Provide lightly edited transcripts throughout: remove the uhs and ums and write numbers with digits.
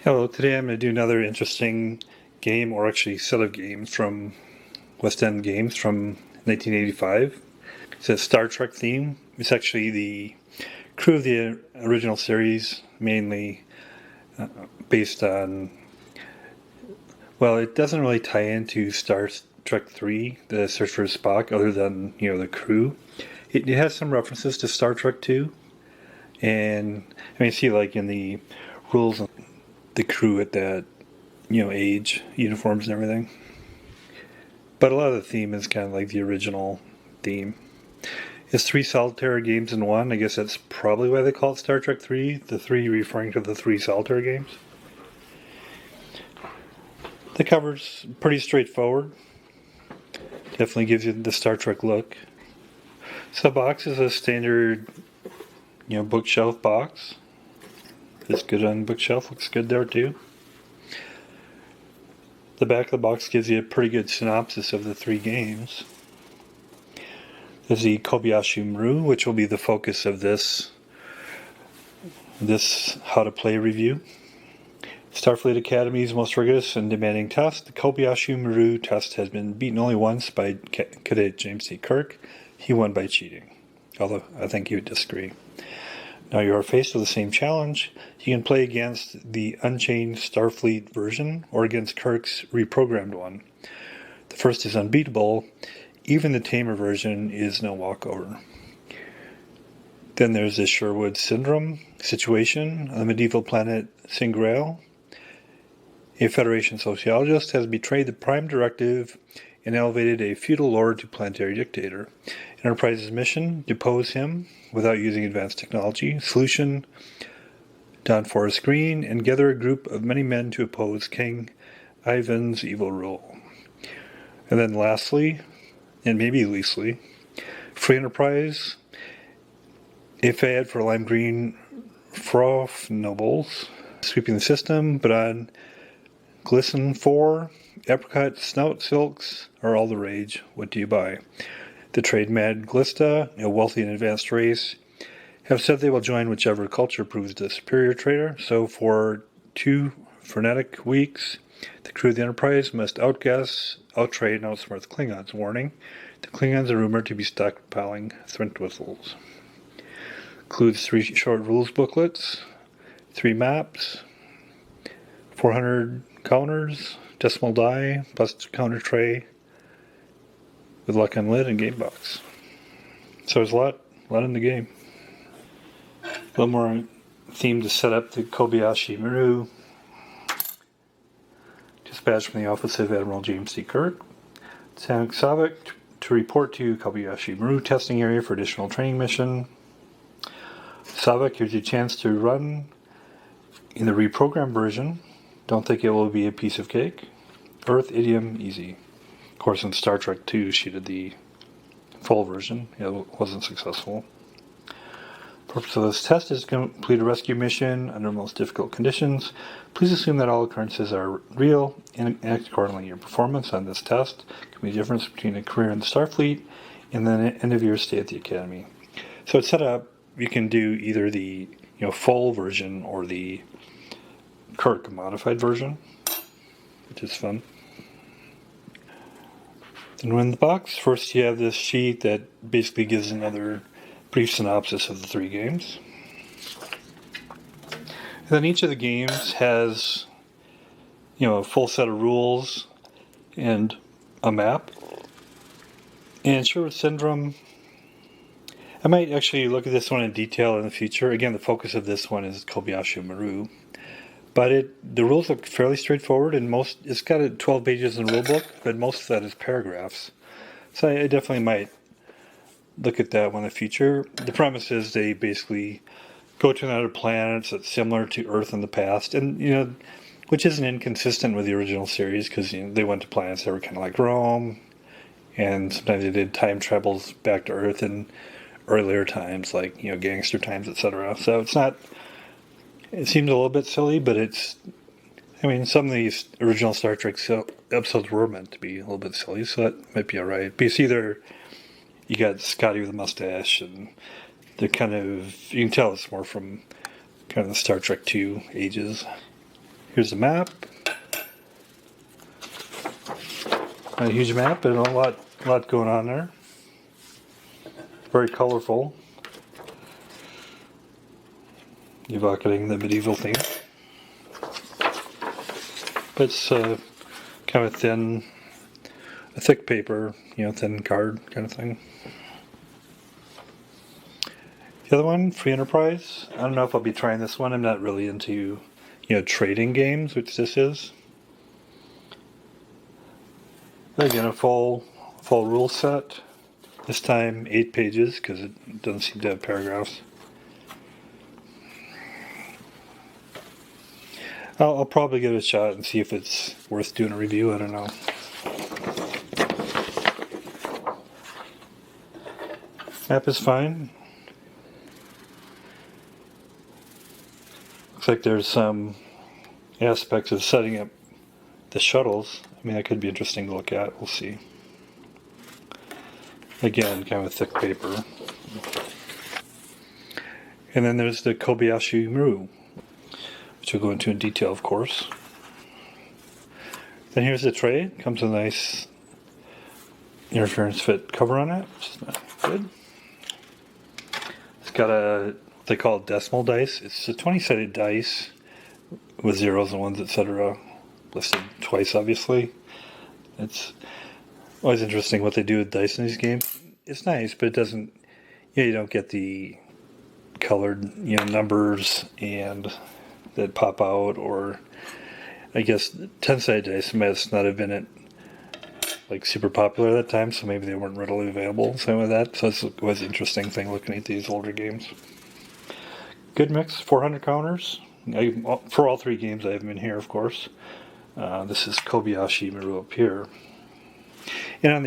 Hello, today I'm going to do another interesting game, or actually set of games from West End Games from 1985. It's a Star Trek theme. It's actually the crew of the original series, mainly based on, well, it doesn't really tie into Star Trek 3, the Search for Spock, other than, the crew. It has some references to Star Trek 2, and see like in the rules of the crew at that, age, uniforms and everything. But a lot of the theme is kind of like the original theme. It's 3 Solitaire games in one. I guess that's probably why they call it Star Trek 3, the 3 referring to the 3 Solitaire games. The cover's pretty straightforward. Definitely gives you the Star Trek look. So the box is a standard, bookshelf box. It's good on bookshelf, looks good there too. The back of the box gives you a pretty good synopsis of the 3 games. There's the Kobayashi Maru, which will be the focus of this how to play review. Starfleet Academy's most rigorous and demanding test. The Kobayashi Maru test has been beaten only once by Cadet James C. Kirk. He won by cheating, although I think you would disagree. Now you are faced with the same challenge. You can play against the Unchained Starfleet version or against Kirk's reprogrammed one. The first is unbeatable. Even the tamer version is no walkover. Then there's the Sherwood Syndrome situation on the medieval planet Singrail. A Federation sociologist has betrayed the Prime Directive and elevated a feudal lord to planetary dictator. Enterprise's mission: depose him without using advanced technology. Solution: don forest green and gather a group of many men to oppose King Ivan's evil rule. And then lastly, and maybe leastly, Free Enterprise, a fad for lime green froth nobles, sweeping the system, but on glisten 4, apricot snout silks are all the rage. What do you buy? The trade mad Glista, a wealthy and advanced race, have said they will join whichever culture proves the superior trader. So for 2 frenetic weeks, the crew of the Enterprise must outguess, outtrade, and outsmart the Klingons. Warning: the Klingons are rumored to be stockpiling Thrint whistles. Includes 3 short rules booklets, 3 maps, 400 counters, decimal die, plus counter tray, with luck on lid and game box. So there's a lot in the game. A little more theme to set up the Kobayashi Maru. Dispatch from the office of Admiral James C. Kirk. Sam Savik to report to Kobayashi Maru testing area for additional training mission. Savik gives you a chance to run in the reprogrammed version. Don't think it will be a piece of cake. Earth idiom easy. Of course, in Star Trek 2, she did the full version. It wasn't successful. The purpose of this test is to complete a rescue mission under most difficult conditions. Please assume that all occurrences are real and act accordingly. Your performance on this test can be the difference between a career in the Starfleet and then an end of your stay at the Academy. So it's set up. You can do either the full version or the Kirk modified version, which is fun. And in the box, first you have this sheet that basically gives another brief synopsis of the 3 games. And then each of the games has, a full set of rules and a map. And Sherwood Syndrome, I might actually look at this one in detail in the future. Again, the focus of this one is Kobayashi Maru. But the rules look fairly straightforward, and it's got 12 pages in the rule book, but most of that is paragraphs. So I definitely might look at that one in the future. The premise is they basically go to another planet that's similar to Earth in the past, and which isn't inconsistent with the original series, because they went to planets that were kind of like Rome, and sometimes they did time travels back to Earth in earlier times, like gangster times, etc. So it's not. It seems a little bit silly, but some of these original Star Trek episodes were meant to be a little bit silly, so that might be alright. Because either you got Scotty with a mustache, and they're kind of, you can tell it's more from kind of the Star Trek 2 ages. Here's the map. Not a huge map, but a lot going on there. Very colorful. Evocating the medieval theme. But it's kind of a thick paper, thin card kind of thing. The other one, Free Enterprise. I don't know if I'll be trying this one. I'm not really into, trading games, which this is. Again, a full rule set. This time 8 pages because it doesn't seem to have paragraphs. I'll probably give it a shot and see if it's worth doing a review. I don't know. App is fine. Looks like there's some aspects of setting up the shuttles. I mean, that could be interesting to look at. We'll see. Again, kind of a thick paper. And then there's the Kobayashi Maru, which we'll go into in detail, of course. Then here's the tray. Comes with a nice interference fit cover on it, which is not good. It's got they call it decimal dice. It's a 20-sided dice with zeros and ones, etc. listed twice, obviously. It's always interesting what they do with dice in these games. It's nice, but it doesn't, you don't get the colored, numbers and that pop out, or I guess 10-sided dice must not have been super popular at that time, so maybe they weren't readily available, something like that. So it was an interesting thing looking at these older games. Good mix, 400 counters. For all 3 games I have them in here, of course. This is Kobayashi Maru up here. And on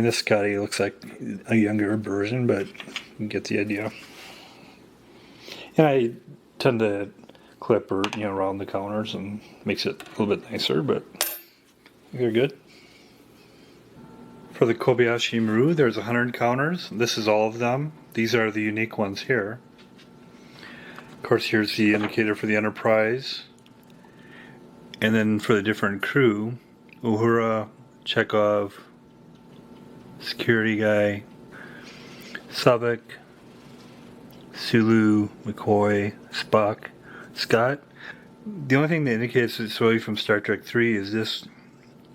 this Scotty looks like a younger version, but you get the idea. And I tend to clip around the counters and makes it a little bit nicer, but they're good. For the Kobayashi Maru, there's 100 counters. This is all of them. These are the unique ones here. Of course, here's the indicator for the Enterprise. And then for the different crew, Uhura, Chekhov, Security Guy, Saavik, Sulu, McCoy, Spock, Scott. The only thing that indicates it's really from Star Trek 3 is this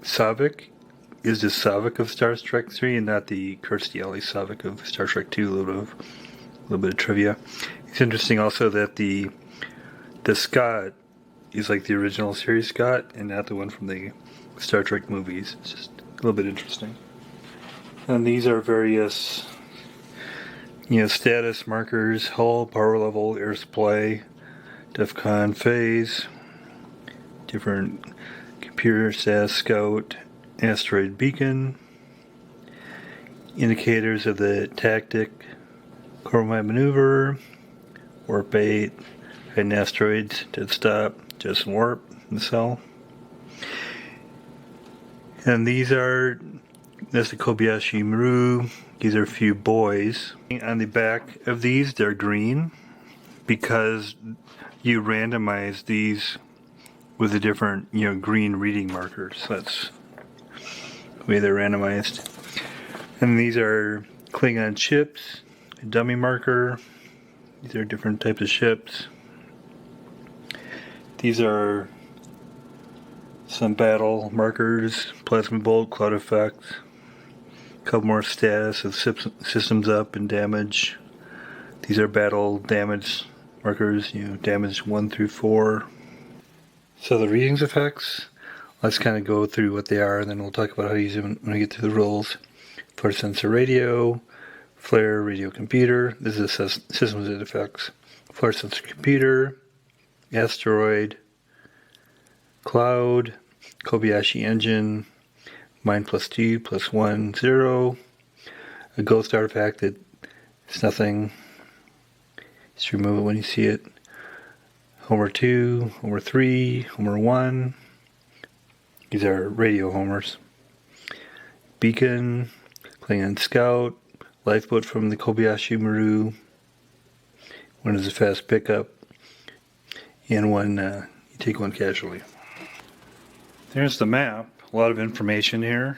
Saavik. Is this Saavik of Star Trek 3 and not the Kirstie Alley Saavik of Star Trek 2? A little bit of trivia. It's interesting also that the Scott is like the original series Scott and not the one from the Star Trek movies. It's just a little bit interesting. And these are various status markers: hull, power level, air supply, DEFCON phase, different computer status, scout, asteroid beacon, indicators of the tactic, Coromite maneuver, warp 8, hidden asteroids, dead stop, jettison warp, nacelle. And that's the Kobayashi Maru. These are a few buoys. On the back of these, they're green because you randomize these with the different, green reading markers. So that's the way they're randomized. And these are Klingon ships, a dummy marker. These are different types of ships. These are some battle markers, plasma bolt, cloud effect. A couple more status of systems up and damage. These are battle damage markers, damage 1 through 4. So the readings effects, let's kind of go through what they are, and then we'll talk about how to use them when we get to the rules. Flare sensor radio, flare radio computer. This is systems effects. Flare sensor computer, asteroid, cloud, Kobayashi engine, -2, +1, 0. A ghost artifact that it's nothing. Just remove it when you see it. Homer 2, Homer 3, Homer 1. These are radio homers. Beacon, Klingon scout, lifeboat from the Kobayashi Maru, One is a fast pickup, and one you take one casualty. There's the map. A lot of information here.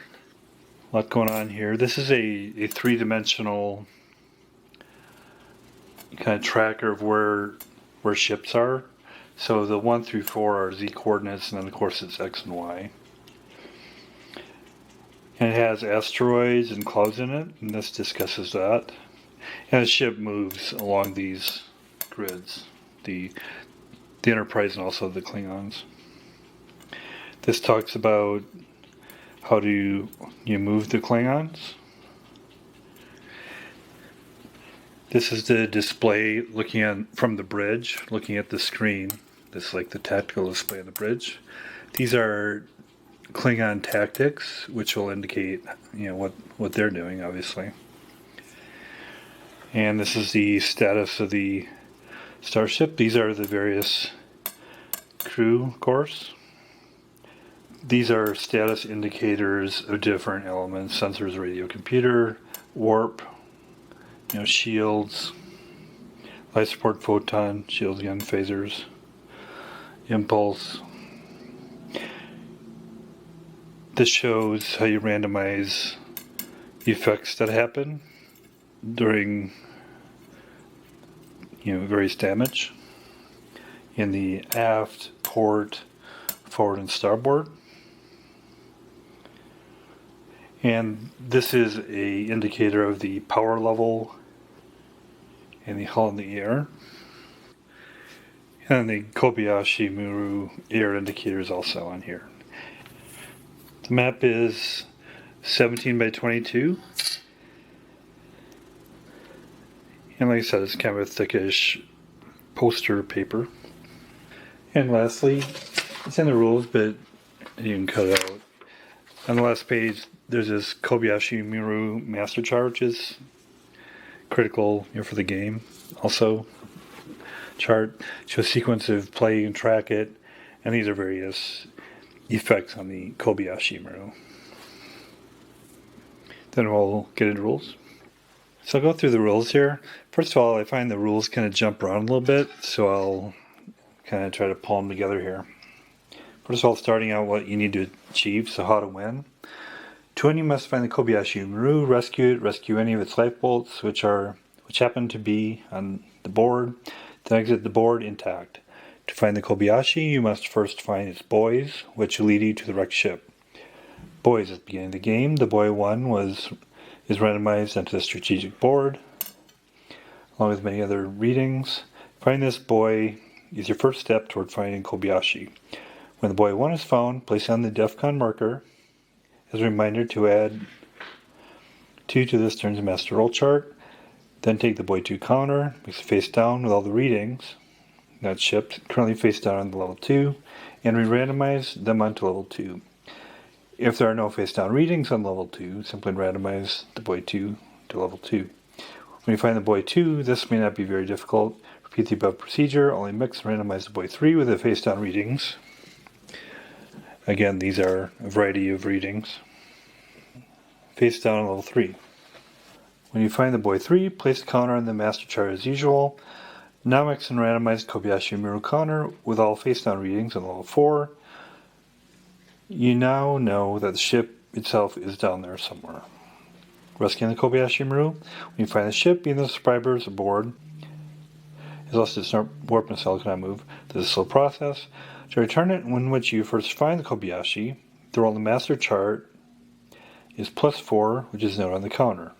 A lot going on here. This is a three-dimensional kind of tracker of where ships are. So the 1 through 4 are Z coordinates, and then of course it's X and Y. And it has asteroids and clouds in it, and this discusses that. And the ship moves along these grids, the Enterprise and also the Klingons. This talks about how do you move the Klingons. This is the display looking from the bridge, looking at the screen. This is like the tactical display on the bridge. These are Klingon tactics, which will indicate what they're doing, obviously. And this is the status of the starship. These are the various crew, of course. These are status indicators of different elements: sensors, radio, computer, warp, shields, life support, photon, shields again, phasers, impulse. This shows how you randomize effects that happen during various damage in the aft, port, forward, and starboard. And this is a indicator of the power level and the hull in the air. And the Kobayashi Maru air indicator is also on here. The map is 17 by 22. And like I said, it's kind of a thickish poster paper. And lastly, it's in the rules, but you can cut it out. On the last page, there's this Kobayashi Maru master chart, which is critical for the game. Also, chart shows sequence of play and track it, and these are various effects on the Kobayashi Maru. Then we'll get into rules. So I'll go through the rules here. First of all, I find the rules kind of jump around a little bit, so I'll kind of try to pull them together here. First of all, starting out what you need to achieve, so how to win. To win, you must find the Kobayashi Maru, rescue it, rescue any of its lifeboats, which happen to be on the board, then exit the board intact. To find the Kobayashi, you must first find its buoys, which lead you to the wrecked ship. Buoys at the beginning of the game. The buoy 1 is randomized onto the strategic board, along with many other readings. Finding this buoy is your first step toward finding Kobayashi. When the buoy 1 is found, place it on the DEFCON marker as a reminder to add 2 to this turn's master roll chart. Then take the buoy 2 counter, makes it face down with all the readings. That ship currently face down on the level 2, and re-randomize them onto level 2. If there are no face down readings on level 2, simply randomize the buoy 2 to level 2. When you find the buoy 2, this may not be very difficult. Repeat the above procedure, only mix and randomize the buoy 3 with the face down readings. Again, these are a variety of readings. Face down on level 3. When you find the buoy 3, place the counter on the master chart as usual. Now mix and randomize Kobayashi Maru counter with all face down readings on level 4. You now know that the ship itself is down there somewhere. Rescuing the Kobayashi Maru. When you find the ship, even the subscribers aboard is also to warp and cell cannot move. This is a slow process. To return it, in which you first find the Kobayashi, the roll on the master chart is +4, which is noted on the counter.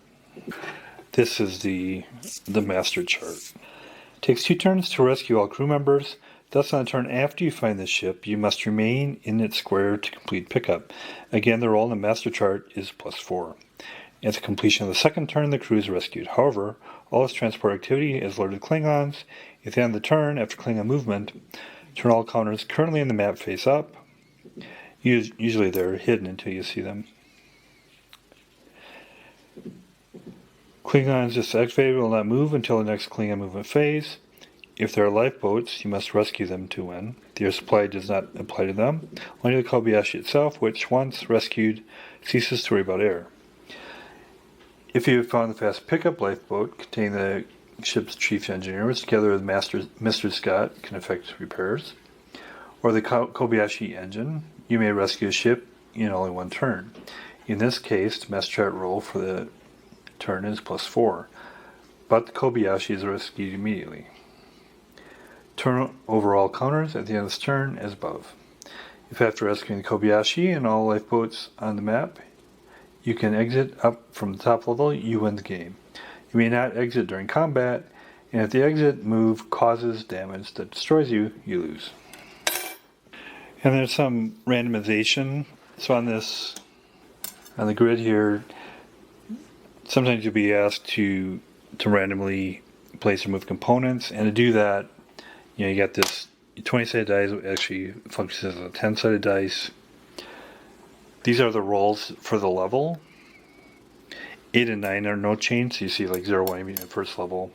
This is the master chart. It takes 2 turns to rescue all crew members. Thus, on a turn after you find the ship, you must remain in its square to complete pickup. Again, the roll on the master chart is +4. At the completion of the second turn, the crew is rescued. However, all its transport activity is loaded Klingons. At the end of the turn, after Klingon movement, turn all counters currently in the map face up. Usually they're hidden until you see them. Klingons disactivated will not move until the next Klingon movement phase. If there are lifeboats, you must rescue them to win. The air supply does not apply to them. Only the Kobayashi itself, which once rescued, ceases to worry about air. If you have found the fast pickup lifeboat containing the ship's chief engineer, which together with Mr. Scott can effect repairs. Or the Kobayashi engine, you may rescue a ship in only one turn. In this case, the mess chart roll for the turn is +4, but the Kobayashi is rescued immediately. Turn overall counters at the end of this turn as above. If after rescuing the Kobayashi and all lifeboats on the map, you can exit up from the top level, you win the game. You may not exit during combat, and if the exit move causes damage that destroys you, you lose. And there's some randomization. So on the grid here, sometimes you'll be asked to randomly place or move components, and to do that, you got this 20-sided dice, actually functions as a 10-sided dice. These are the rolls for the level. 8 and 9 are no change, so you see like 0, 1 being the first level.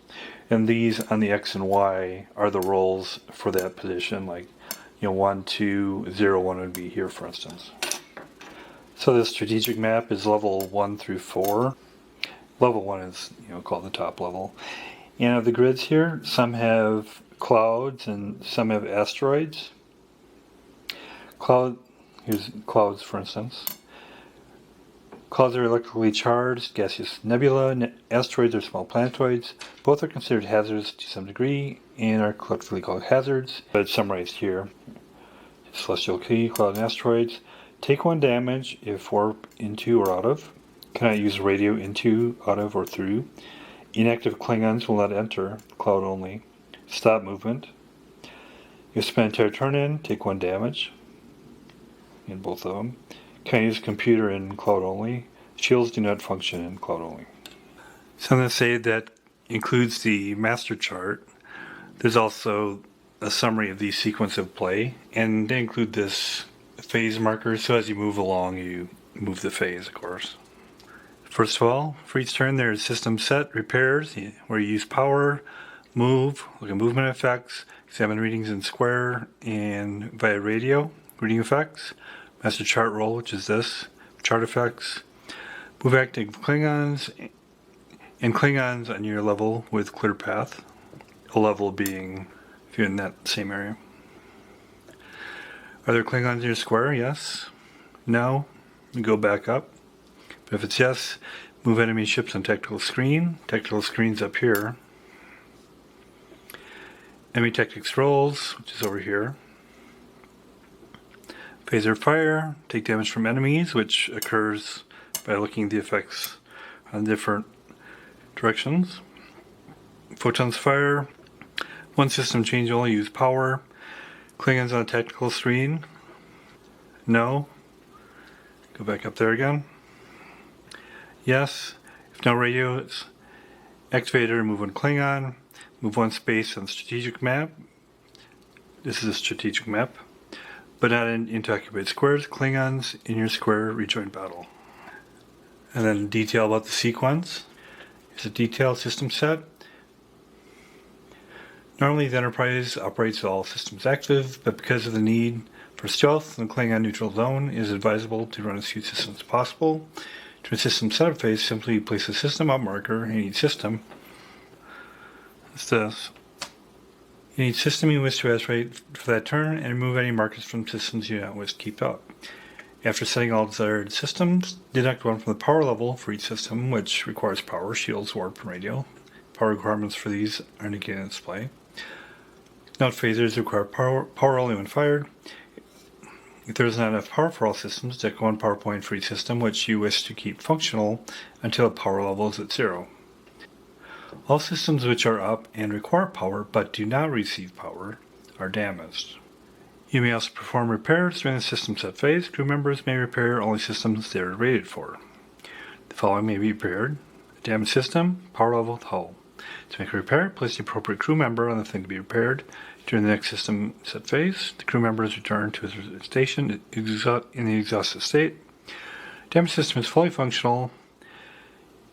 And these on the X and Y are the rolls for that position, like 1, 2, 0, 1 would be here, for instance. So this strategic map is level 1 through 4. Level 1 is called the top level. And of the grids here, some have clouds and some have asteroids. Here's clouds, for instance. Clouds are electrically charged, gaseous nebula. Asteroids are small planetoids. Both are considered hazards to some degree and are collectively called hazards, but it's summarized here. Celestial key, cloud and asteroids. Take 1 damage if warp into or out of. Cannot use radio into, out of, or through. Inactive Klingons will not enter, cloud only. Stop movement. If spend an entire turn in, take 1 damage. In both of them. Can use computer in cloud only. Shields do not function in cloud only. So I'm going to say that includes the master chart. There's also a summary of the sequence of play, and they include this phase marker, so as you move along, you move the phase, of course. First of all, for each turn there's system set, repairs, where you use power, move, look at movement effects, examine readings in square, and via radio, reading effects, master chart roll, which is this, chart effects, move active Klingons, and Klingons on your level with clear path, a level being if you're in that same area. Are there Klingons in your square? Yes. No. You go back up. But if it's yes, move enemy ships on tactical screen. Tactical screen's up here. Enemy tactics rolls, which is over here. Phaser fire, take damage from enemies, which occurs by looking at the effects on different directions. Photons fire, 1 system change only, use power. Klingons on a tactical screen. No. Go back up there again. Yes. If no radios, activator, move 1 Klingon. Move 1 space on the strategic map. This is a strategic map. But not into occupied squares. Klingons in your square rejoin battle. And then detail about the sequence. Here's a detailed system set. Normally the Enterprise operates all systems active, but because of the need for stealth in the Klingon neutral zone, it is advisable to run as few systems as possible. To a system setup phase, simply place a system up marker in each system. It's this. In each system you wish to aspirate for that turn and remove any markers from systems you do not wish to keep up. After setting all desired systems, deduct 1 from the power level for each system, which requires power, shields, warp, and radio. Power requirements for these are indicated in display. Note phasers require power only when fired. If there is not enough power for all systems, deduct 1 power point for each system which you wish to keep functional until the power level is at 0. All systems which are up and require power but do not receive power are damaged. You may also perform repairs during the system set phase. Crew members may repair only systems they are rated for. The following may be repaired: a damaged system, power level with hull. To make a repair, place the appropriate crew member on the thing to be repaired. During the next system set phase, the crew member is returned to his station in the exhausted state. Damaged system is fully functional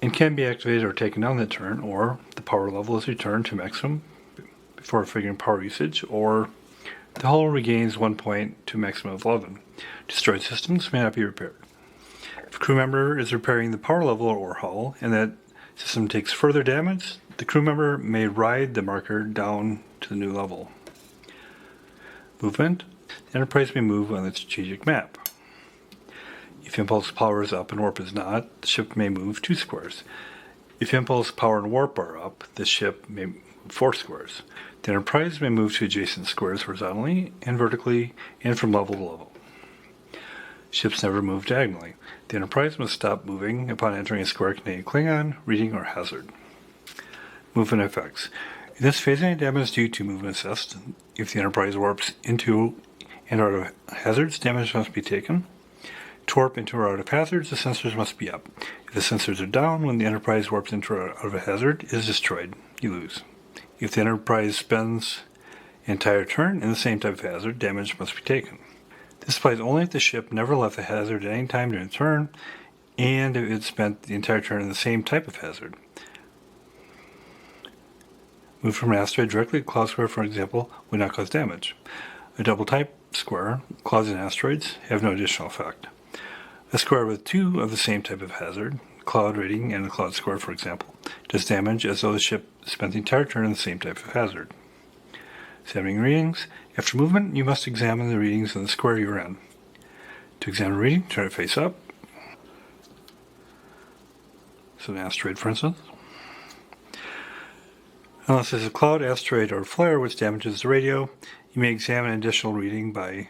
and can be activated or taken down that turn, or the power level is returned to maximum before figuring power usage, or the hull regains 1 point to a maximum of 11. Destroyed systems may not be repaired. If a crew member is repairing the power level or hull and that system takes further damage, The crew member may ride the marker down to the new level. Movement. The Enterprise may move on its strategic map. If impulse power is up and warp is not, the ship may move 2 squares. If impulse power and warp are up, the ship may move 4 squares. The Enterprise may move to adjacent squares horizontally and vertically and from level to level. Ships never move diagonally. The Enterprise must stop moving upon entering a square containing Klingon, reading, or hazard. Movement effects. In this phase, any damage is due to movement assist. If the Enterprise warps into and out of hazards, damage must be taken. To warp into or out of hazards, the sensors must be up. If the sensors are down when the Enterprise warps into or out of a hazard, it is destroyed. You lose. If the Enterprise spends an entire turn in the same type of hazard, damage must be taken. This applies only if the ship never left the hazard at any time during the turn, and if it spent the entire turn in the same type of hazard. Move from an asteroid directly to a cloud square, for example, would not cause damage. A double type square, clouds and asteroids, have no additional effect. A square with 2 of the same type of hazard, cloud rating and a cloud square, for example, does damage as though the ship spent the entire turn in the same type of hazard. Examining readings. After movement, you must examine the readings in the square you're in. To examine a reading, turn it face up. So an asteroid, for instance. Unless there's a cloud, asteroid, or flare which damages the radio, you may examine an additional reading by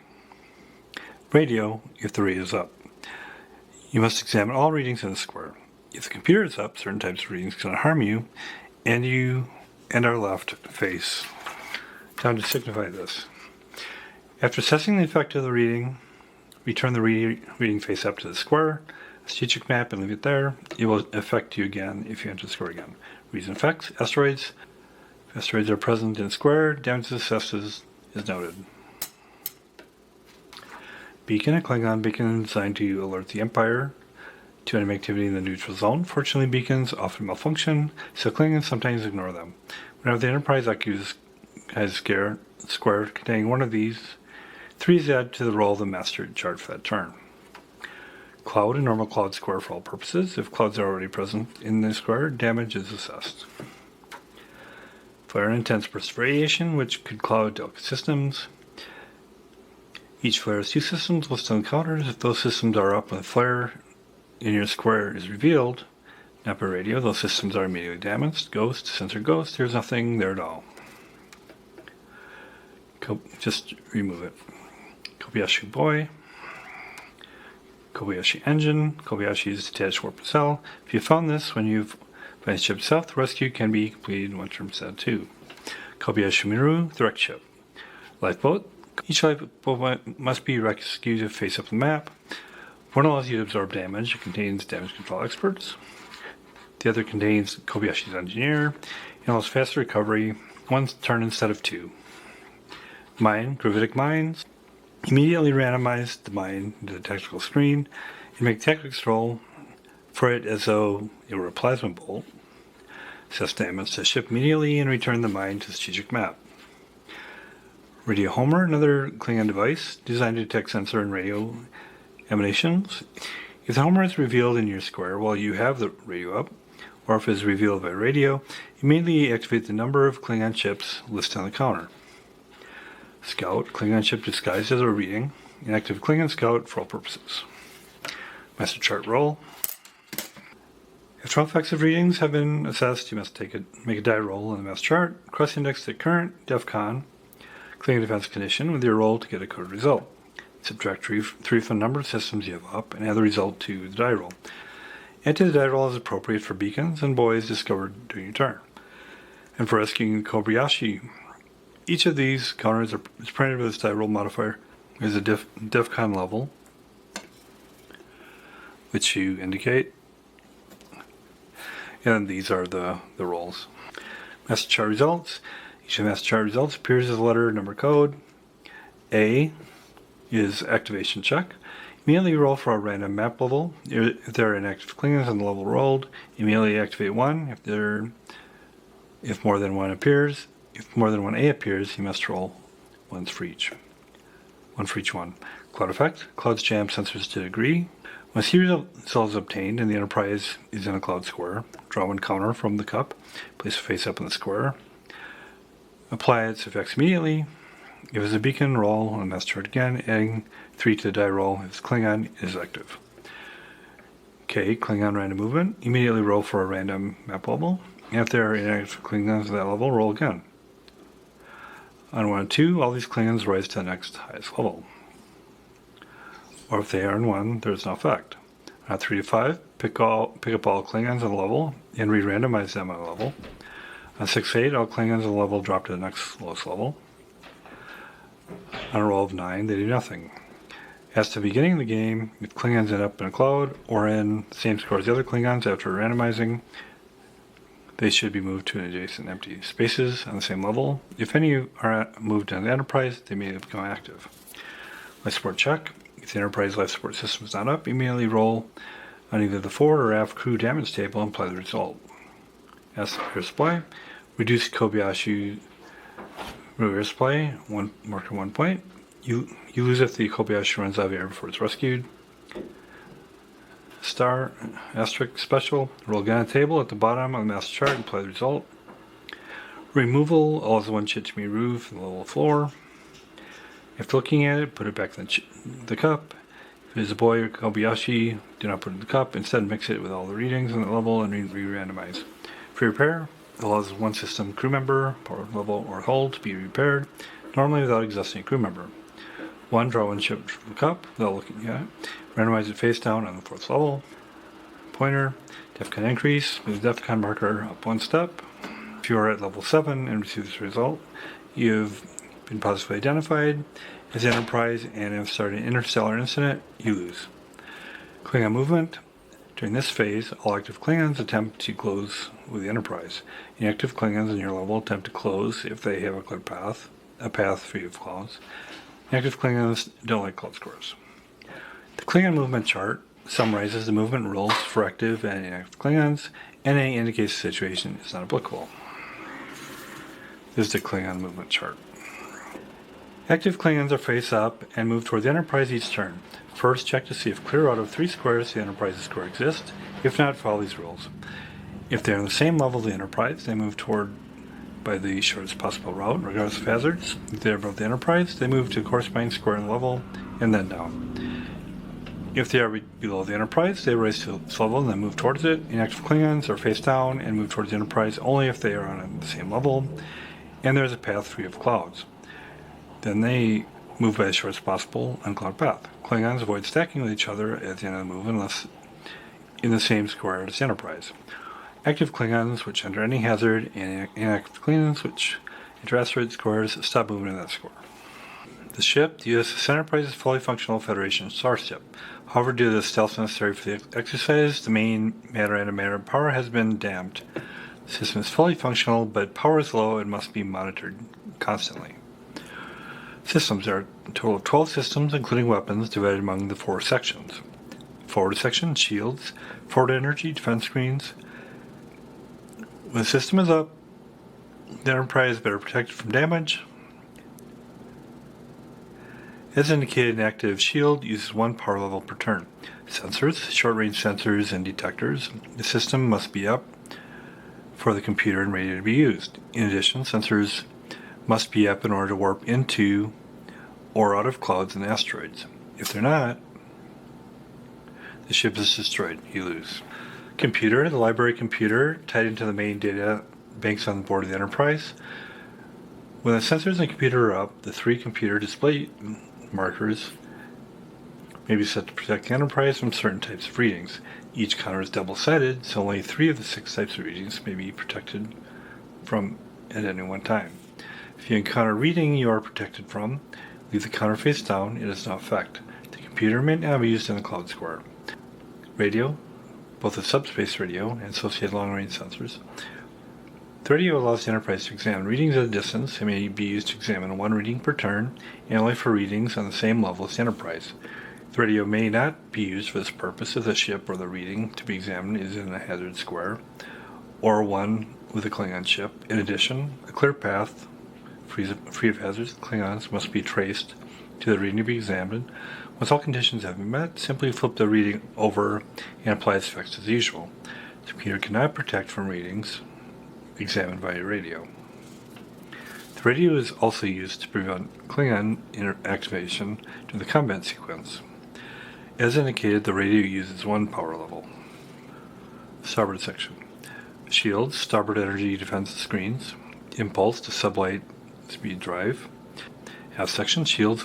radio if the radio is up. You must examine all readings in the square. If the computer is up, certain types of readings can harm you, and are left face down to signify this. After assessing the effect of the reading, return the reading face up to the square, strategic map, and leave it there. It will affect you again if you enter the square again. Reason effects. Asteroids. If asteroids are present in the square, damage assessed is noted. Beacon. A Klingon beacon designed to alert the Empire to enemy activity in the neutral zone. Fortunately, beacons often malfunction, so Klingons sometimes ignore them. Whenever the Enterprise occupies a square containing one of these, 3 is added to the roll of the master chart for that turn. Cloud, a normal cloud square for all purposes. If clouds are already present in the square, damage is assessed. Flare and intense burst of radiation, which could cloud delicate systems. Each flare has 2 systems listed on counters. If those systems are up when the flare in your square is revealed, not by radio, those systems are immediately damaged. Ghost, sensor ghost, there's nothing there at all. Just remove it. Kobayashi boy. Kobayashi engine. Kobayashi is detached warp cell. If you found this when you've find the ship south, the rescue can be completed in one turn set 2. Kobayashi Maru, direct ship. Lifeboat. Each lifeboat must be rescued to face up the map. One allows you to absorb damage. It contains damage control experts. The other contains Kobayashi's engineer. It allows faster recovery, 1 turn instead of 2. Mine, gravitic mines. Immediately randomize the mine into the tactical screen and make tactics roll for it as though it were a plasma bolt. Assess damage to the ship immediately and return the mine to the strategic map. Radio Homer, another Klingon device designed to detect sensor and radio emanations. If the Homer is revealed in your square while you have the radio up, or if it is revealed by radio, immediately activate the number of Klingon ships listed on the counter. Scout, Klingon ship disguised as a reading, an active Klingon scout for all purposes. Master chart roll. After all effects of readings have been assessed, you must make a die roll on the master chart, cross-index the current DEFCON Klingon defense condition with your roll to get a coded result. Subtract 3 from the number of systems you have up and add the result to the die roll. Add to the die roll as appropriate for beacons and buoys discovered during your turn. And for rescuing Kobayashi, each of these counters is printed with this die roll modifier as a DEFCON level, which you indicate. And these are the rolls. Master chart results. Each of the master chart results appears as a letter, number, code. A is activation check. Immediately roll for a random map level. If there are inactive Klingons on the level rolled, immediately activate 1. If more than one A appears, you must roll 1 for each. 1 for each one. Cloud effect. Clouds jam sensors to degree. When a series of results is obtained and the Enterprise is in a cloud square, draw one counter from the cup, place it face up in the square, apply its effects immediately. If it's a beacon, roll on the master chart again, adding 3 to the die roll if it's Klingon is active. K, Klingon random movement. Immediately roll for a random map level. And if there are inactive Klingons at that level, roll again. On 1 and 2, all these Klingons rise to the next highest level. Or if they are in 1, there is no effect. On 3 to 5, pick up all Klingons on the level and re-randomize them on a level. On 6 to 8, all Klingons on the level drop to the next lowest level. On a roll of 9, they do nothing. As to the beginning of the game, if Klingons end up in a cloud or in the same score as the other Klingons after randomizing, they should be moved to adjacent empty spaces on the same level. If any are moved on the Enterprise, they may become active. Life support check. If the Enterprise life support system is not up, immediately roll on either the forward or aft crew damage table and apply the result. As air supply, reduce Kobayashi Maru air supply, marker 1 point. You lose if the Kobayashi runs out of air before it's rescued. Star, asterisk, special. Roll again on the table at the bottom on the master chart and apply the result. Removal, allows one chit to be removed from the level floor. If looking at it, put it back in the cup. If it is a boy or Kobayashi, do not put it in the cup. Instead, mix it with all the readings on the level and re-randomize. For repair, allows one system crew member, power level, or hull to be repaired, normally without exhausting a crew member. 1, draw one ship from the cup without looking at it. Randomize it face down on the 4th level. Pointer, DEFCON increase, move the DEFCON marker up 1 step. If you are at level 7 and receive this result, you've been positively identified as Enterprise and have started an interstellar incident, you lose. Klingon movement. During this phase, all active Klingons attempt to close with the Enterprise. Inactive Klingons in your level attempt to close if they have a clear path, a path free of clouds. Inactive Klingons don't like cloud squares. The Klingon movement chart summarizes the movement rules for active and inactive Klingons, and indicates the situation is not applicable. This is the Klingon movement chart. Active Klingons are face up and move toward the Enterprise each turn. First, check to see if clear out of 3 squares the Enterprise's square exists. If not, follow these rules. If they are on the same level as the Enterprise, they move toward by the shortest possible route, regardless of hazards. If they are above the Enterprise, they move to the corresponding square in the level, and then down. If they are below the Enterprise, they rise to its level and then move towards it. Inactive Klingons are face down and move towards the Enterprise only if they are on the same level, and there is a path free of clouds. Then they move by the shortest possible unclouded path. Klingons avoid stacking with each other at the end of the move unless in the same square as the Enterprise. Active Klingons which enter any hazard and inactive Klingons which enter asteroid squares stop moving in that square. The ship, the USS Enterprise, is a fully functional Federation starship. However, due to the stealth necessary for the exercise, the main matter and antimatter power has been damped. The system is fully functional, but power is low and must be monitored constantly. Systems. There are a total of 12 systems, including weapons, divided among the 4 sections. Forward section, shields, forward energy, defense screens. When the system is up, the Enterprise is better protected from damage. As indicated, an active shield uses 1 power level per turn. Sensors, short-range sensors and detectors. The system must be up for the computer and ready to be used. In addition, sensors must be up in order to warp into or out of clouds and asteroids. If they're not, the ship is destroyed. You lose. Computer, the library computer, tied into the main data banks on board of the Enterprise. When the sensors and computer are up, the 3 computer display markers may be set to protect the Enterprise from certain types of readings. Each counter is double-sided, so only 3 of the 6 types of readings may be protected from at any one time. If you encounter a reading you are protected from, leave the counter face down. It has no effect. The computer may not be used in the cloud square. Radio, both a subspace radio and associated long-range sensors. The radio allows the Enterprise to examine readings at a distance. It may be used to examine 1 reading per turn, and only for readings on the same level as the Enterprise. The radio may not be used for this purpose if the ship or the reading to be examined is in a hazard square, or one with a Klingon ship. In addition, a clear path free of hazards, Klingons must be traced to the reading to be examined Once all conditions have been met, simply flip the reading over and apply its effects as usual. The computer cannot protect from readings examined via radio. The radio is also used to prevent Klingon activation during the combat sequence. As indicated, the radio uses one power level. Starboard section. Shields, starboard energy defense screens. Impulse to sublight speed drive. Aft section, shields,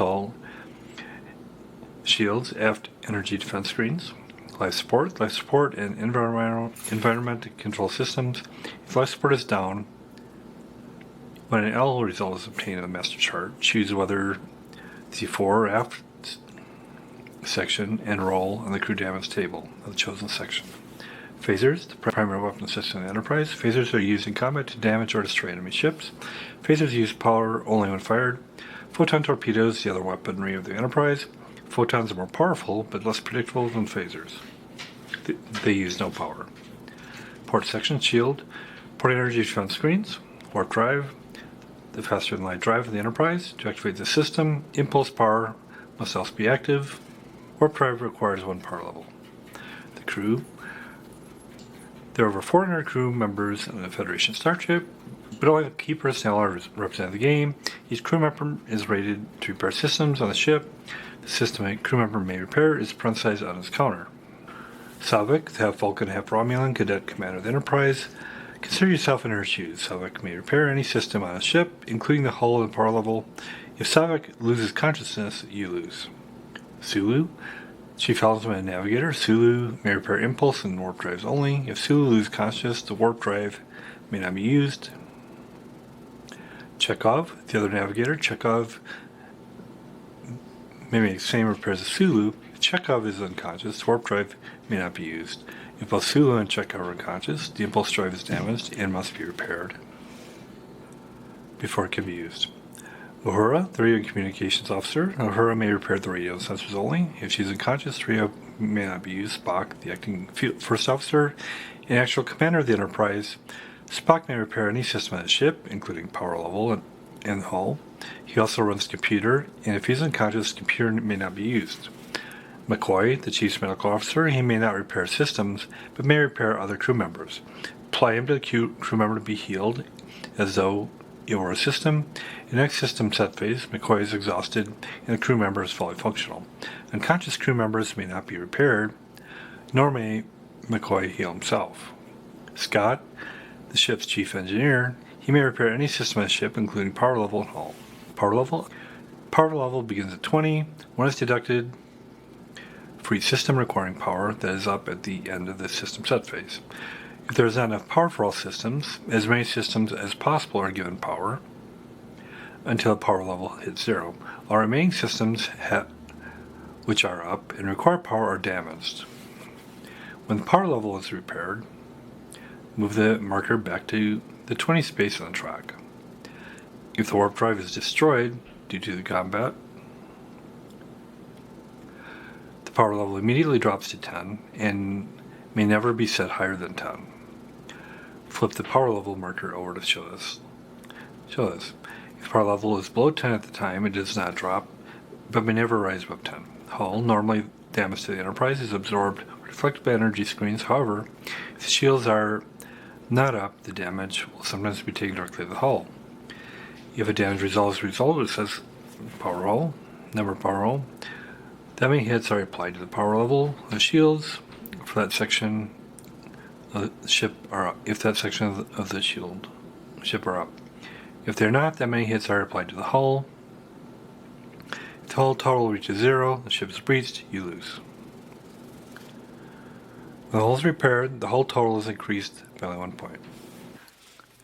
aft energy defense screens. Life support, and environment control systems. If life support is down, when an L result is obtained in the master chart, choose whether C4 aft section and roll on the crew damage table of the chosen section. Phasers, the primary weapon system in the Enterprise. Phasers are used in combat to damage or destroy enemy ships. Phasers use power only when fired. Photon torpedoes, the other weaponry of the Enterprise. Photons are more powerful, but less predictable than phasers. They use no power. Port section, shield, port energy defense screens, warp drive, the faster than light drive of the Enterprise. To activate the system, impulse power must also be active. Warp drive requires one power level. The crew. There are over 400 crew members in the Federation starship, but only the key personnel are represented in the game. Each crew member is rated to repair systems on the ship. The system a crew member may repair is parenthesized on his counter. Savik, the half Vulcan, half Romulan cadet commander of the Enterprise. Consider yourself in her shoes. Savik may repair any system on a ship, including the hull and power level. If Savik loses consciousness, you lose. Sulu, chief helmsman and navigator. Sulu may repair impulse and warp drives only. If Sulu loses consciousness, the warp drive may not be used. Chekhov, the other navigator. Chekhov may make the same repairs as Sulu. If Chekhov is unconscious, the warp drive may not be used. If both Sulu and Chekhov are unconscious, the impulse drive is damaged and must be repaired before it can be used. Uhura, the radio communications officer. Uhura may repair the radio sensors only. If she's unconscious, the radio may not be used. Spock, the acting first officer and actual commander of the Enterprise. Spock may repair any system on the ship, including power level and hull. He also runs the computer, and if he's unconscious, the computer may not be used. McCoy, the chief's medical officer, he may not repair systems, but may repair other crew members. Apply him to the crew member to be healed, as though it were a system. In the next system set phase, McCoy is exhausted, and the crew member is fully functional. Unconscious crew members may not be repaired, nor may McCoy heal himself. Scott, the ship's chief engineer, he may repair any system on the ship, including power level and hull. Power level begins at 20. One is deducted for each system requiring power that is up at the end of the system set phase. If there is not enough power for all systems, as many systems as possible are given power until the power level hits 0. All remaining systems which are up and require power are damaged. When the power level is repaired, move the marker back to the 20 space on the track. If the warp drive is destroyed due to the combat, the power level immediately drops to 10 and may never be set higher than 10. Flip the power level marker over to show this. If the power level is below 10 at the time, it does not drop, but may never rise above 10. Hull, normally damage to the Enterprise, is absorbed or deflected by energy screens. However, if the shields are not up, the damage will sometimes be taken directly to the hull. If a damage result is a result, it says power hull, number power hull. That many hits are applied to the power level. The shields for that section of the ship are up. If that section of the ship are up. If they're not, that many hits are applied to the hull. If the hull total reaches 0, the ship is breached, you lose. When the hull is repaired, the hull total is increased by only 1 point.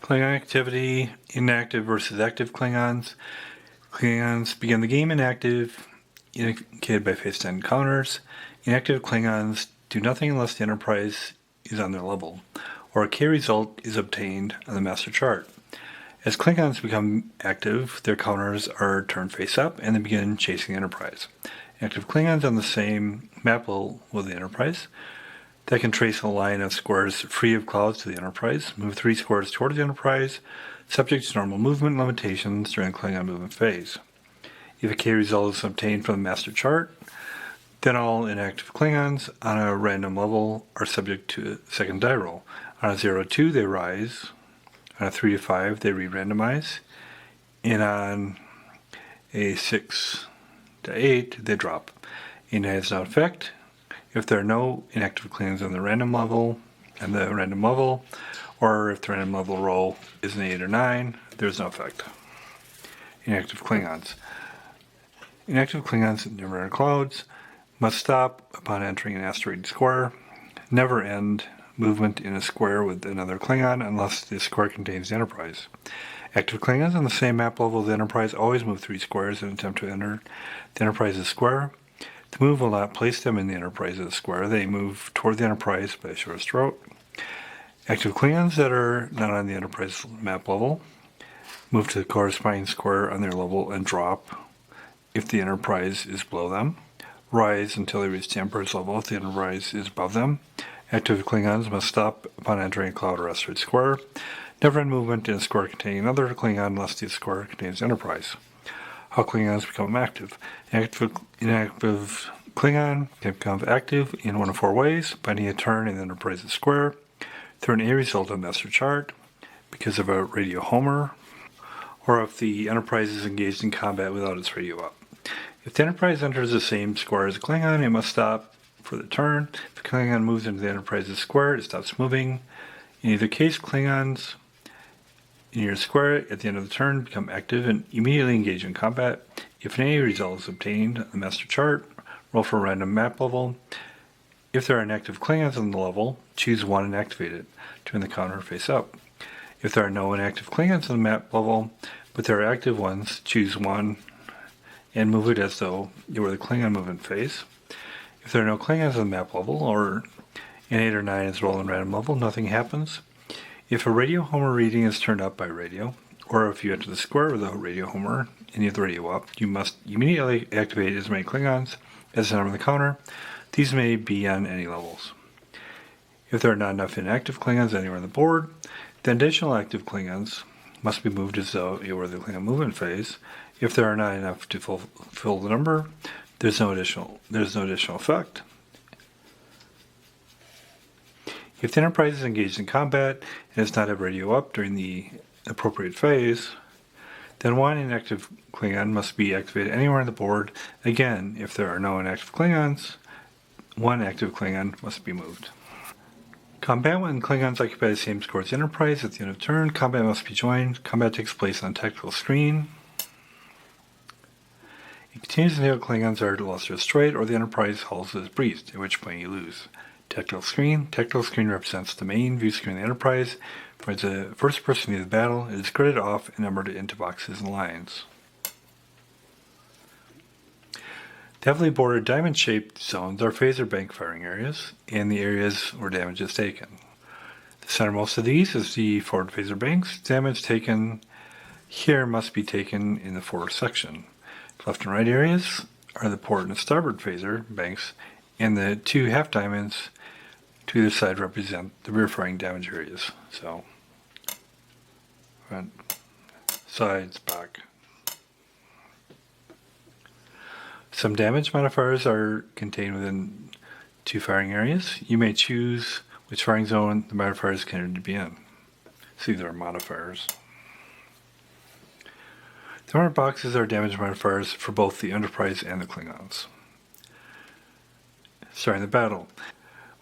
Klingon activity, inactive versus active Klingons. Klingons begin the game inactive, indicated by face-down encounters. Inactive Klingons do nothing unless the Enterprise is on their level, or a K result is obtained on the master chart. As Klingons become active, their counters are turned face up and they begin chasing the Enterprise. Active Klingons on the same map level with the Enterprise that can trace a line of squares free of clouds to the Enterprise, move 3 squares toward the Enterprise, subject to normal movement limitations during the Klingon movement phase. If a K result is obtained from the master chart, Then all inactive Klingons on a random level are subject to a second die roll. On a 0 to 2, they rise. On a 3 to 5, they re-randomize. And on a 6 to 8, they drop. And it has no effect if there are no inactive Klingons on the random level, or if the random level roll is an 8 or 9, there's no effect. Inactive Klingons. Inactive Klingons in near clouds must stop upon entering an asteroid square. Never end movement in a square with another Klingon unless the square contains the Enterprise. Active Klingons on the same map level as the Enterprise always move 3 squares in an attempt to enter the Enterprise's square. The move will not place them in the Enterprise's square. They move toward the Enterprise by a short stroke. Active Klingons that are not on the Enterprise map level move to the corresponding square on their level and drop if the Enterprise is below them. Rise until they reach the Emperor's level if the Enterprise is above them. Active Klingons must stop upon entering a cloud or asteroid square. Never end movement in a square containing another Klingon unless the square contains Enterprise. How Klingons become active. Inactive Klingon can become active in one of 4 ways: finding a turn in the Enterprise's square, through an A result on the master chart, because of a radio homer, or if the Enterprise is engaged in combat without its radio up. If the Enterprise enters the same square as a Klingon, it must stop for the turn. If the Klingon moves into the Enterprise's square, it stops moving. In either case, Klingons in your square at the end of the turn become active and immediately engage in combat. If an A result is obtained on the master chart, roll for a random map level. If there are inactive Klingons on the level, choose 1 and activate it. Turn the counter face up. If there are no inactive Klingons on the map level, but there are active ones, choose 1 and move it as though you were the Klingon movement phase. If there are no Klingons on the map level, or an 8 or 9 is rolled on random level, nothing happens. If a radio homer reading is turned up by radio, or if you enter the square with a radio homer and you have the radio up, you must immediately activate as many Klingons as the number on the counter. These may be on any levels. If there are not enough inactive Klingons anywhere on the board, then additional active Klingons must be moved as though you were the Klingon movement phase. If there are not enough to fulfill the number, there's no additional effect. If the Enterprise is engaged in combat and does not have radio up during the appropriate phase, then 1 inactive Klingon must be activated anywhere on the board. Again, if there are no inactive Klingons, 1 active Klingon must be moved. Combat: when Klingons occupy the same score as the Enterprise at the end of turn, combat must be joined. Combat takes place on tactical screen. It continues until Klingons are lost or destroyed, or the Enterprise hulls is breached, at which point you lose. Tactical screen. Tactical screen represents the main view screen of the Enterprise. For the first person view of the battle, it is gridded off and numbered into boxes and lines. The heavily bordered diamond-shaped zones are phaser bank firing areas, and the areas where damage is taken. The centermost of these is the forward phaser banks. Damage taken here must be taken in the forward section. Left and right areas are the port and starboard phaser banks, and the 2 half diamonds to either side represent the rear firing damage areas. So, front, sides, back. Some damage modifiers are contained within 2 firing areas. You may choose which firing zone the modifiers can be in. So these are modifiers. The orange boxes are damage modifiers for both the Enterprise and the Klingons. Starting the battle.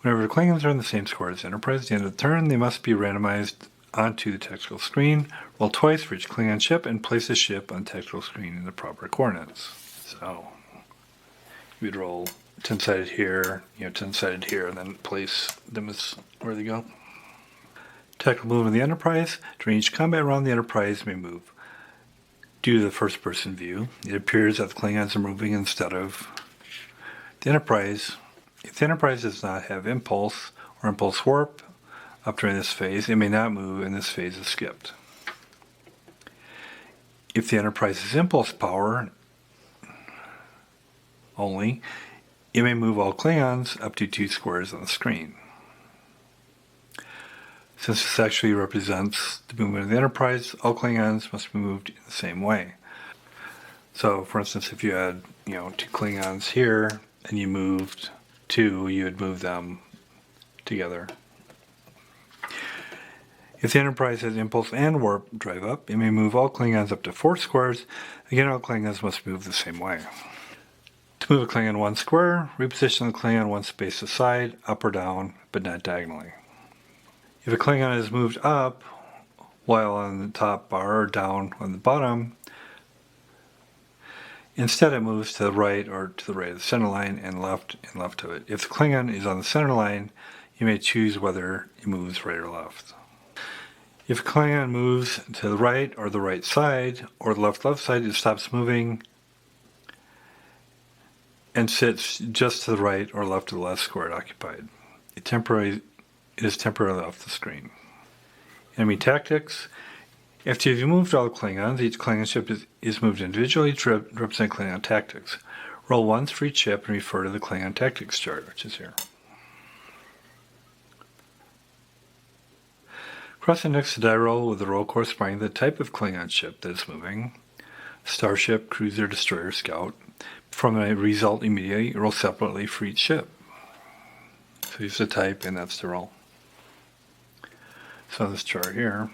Whenever the Klingons are in the same score as the Enterprise at the end of the turn, they must be randomized onto the tactical screen. Roll twice for each Klingon ship and place the ship on the tactical screen in the proper coordinates. So, you'd roll 10-sided here, 10-sided here, and then place them as where they go. Tactical movement of the Enterprise. During each combat round, the Enterprise may move. Due to the first-person view, it appears that the Klingons are moving instead of the Enterprise. If the Enterprise does not have impulse or impulse warp up during this phase, it may not move and this phase is skipped. If the Enterprise has impulse power only, it may move all Klingons up to 2 squares on the screen. Since this actually represents the movement of the Enterprise, all Klingons must be moved in the same way. So, for instance, if you had, 2 Klingons here and you moved 2, you would move them together. If the Enterprise has impulse and warp drive up, it may move all Klingons up to 4 squares. Again, all Klingons must move the same way. To move a Klingon 1 square, reposition the Klingon 1 space aside, up or down, but not diagonally. If a Klingon is moved up while on the top bar or down on the bottom, instead it moves to the right or to the right of the center line and left of it. If the Klingon is on the center line, you may choose whether it moves right or left. If a Klingon moves to the right or the right side or the left side, it stops moving and sits just to the right or left of the last square occupied. It is temporarily off the screen. Enemy tactics. After you've moved all the Klingons, each Klingon ship is moved individually to represent Klingon tactics. Roll once for each ship and refer to the Klingon tactics chart, which is here. Cross-index the die roll with the roll corresponding to the type of Klingon ship that is moving. Starship, cruiser, destroyer, scout. From the result immediately, roll separately for each ship. So use the type, and that's the roll. So this chart here.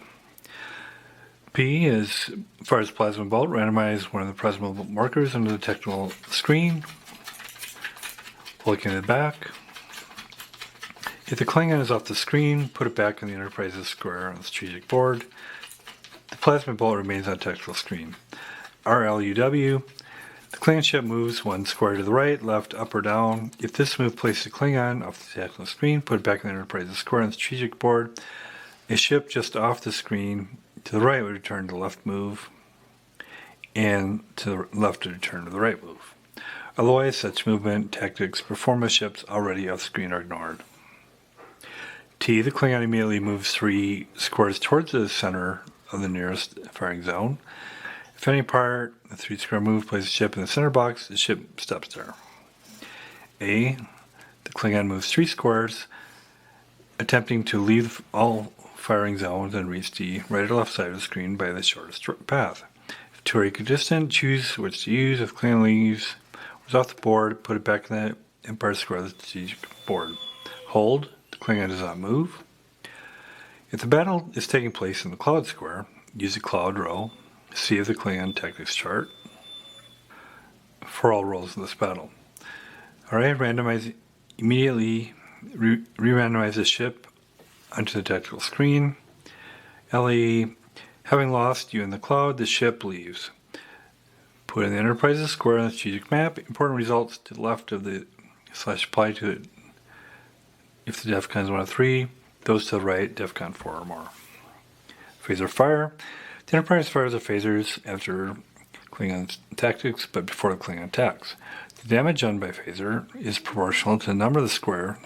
P is, as far as plasma bolt, randomize one of the plasma bolt markers under the technical screen. Looking at the back. If the Klingon is off the screen, put it back on the Enterprise's square on the strategic board. The plasma bolt remains on the technical screen. RLUW. The Klingon ship moves 1 square to the right, left, up, or down. If this move places the Klingon off the technical screen, put it back on the Enterprise's square on the strategic board. A ship just off the screen to the right would return to the left move, and to the left would return to the right move. Otherwise, such movement tactics performed by ships already off screen are ignored. T, the Klingon immediately moves 3 squares towards the center of the nearest firing zone. If any part of the 3 square move places the ship in the center box, the ship stops there. A, the Klingon moves 3 squares, attempting to leave all firing zones and reach the right or left side of the screen by the shortest path. If 2 are equidistant, choose which to use. If Klingon leaves or is off the board, put it back in the Empire square of the strategic board. Hold. The Klingon does not move. If the battle is taking place in the cloud square, use the cloud row. See the Klingon tactics chart for all rolls of this battle. Alright, randomize immediately, re-randomize the ship onto the tactical screen. LE, having lost you in the cloud, the ship leaves. Put in the Enterprise's square on the strategic map. Important results to the left of the / apply to it. If the DEFCON is 1 of 3, those to the right, DEFCON 4 or more. Phaser fire. The Enterprise fires the phasers after Klingon's tactics, but before the Klingon attacks. The damage done by phaser is proportional to the number of the square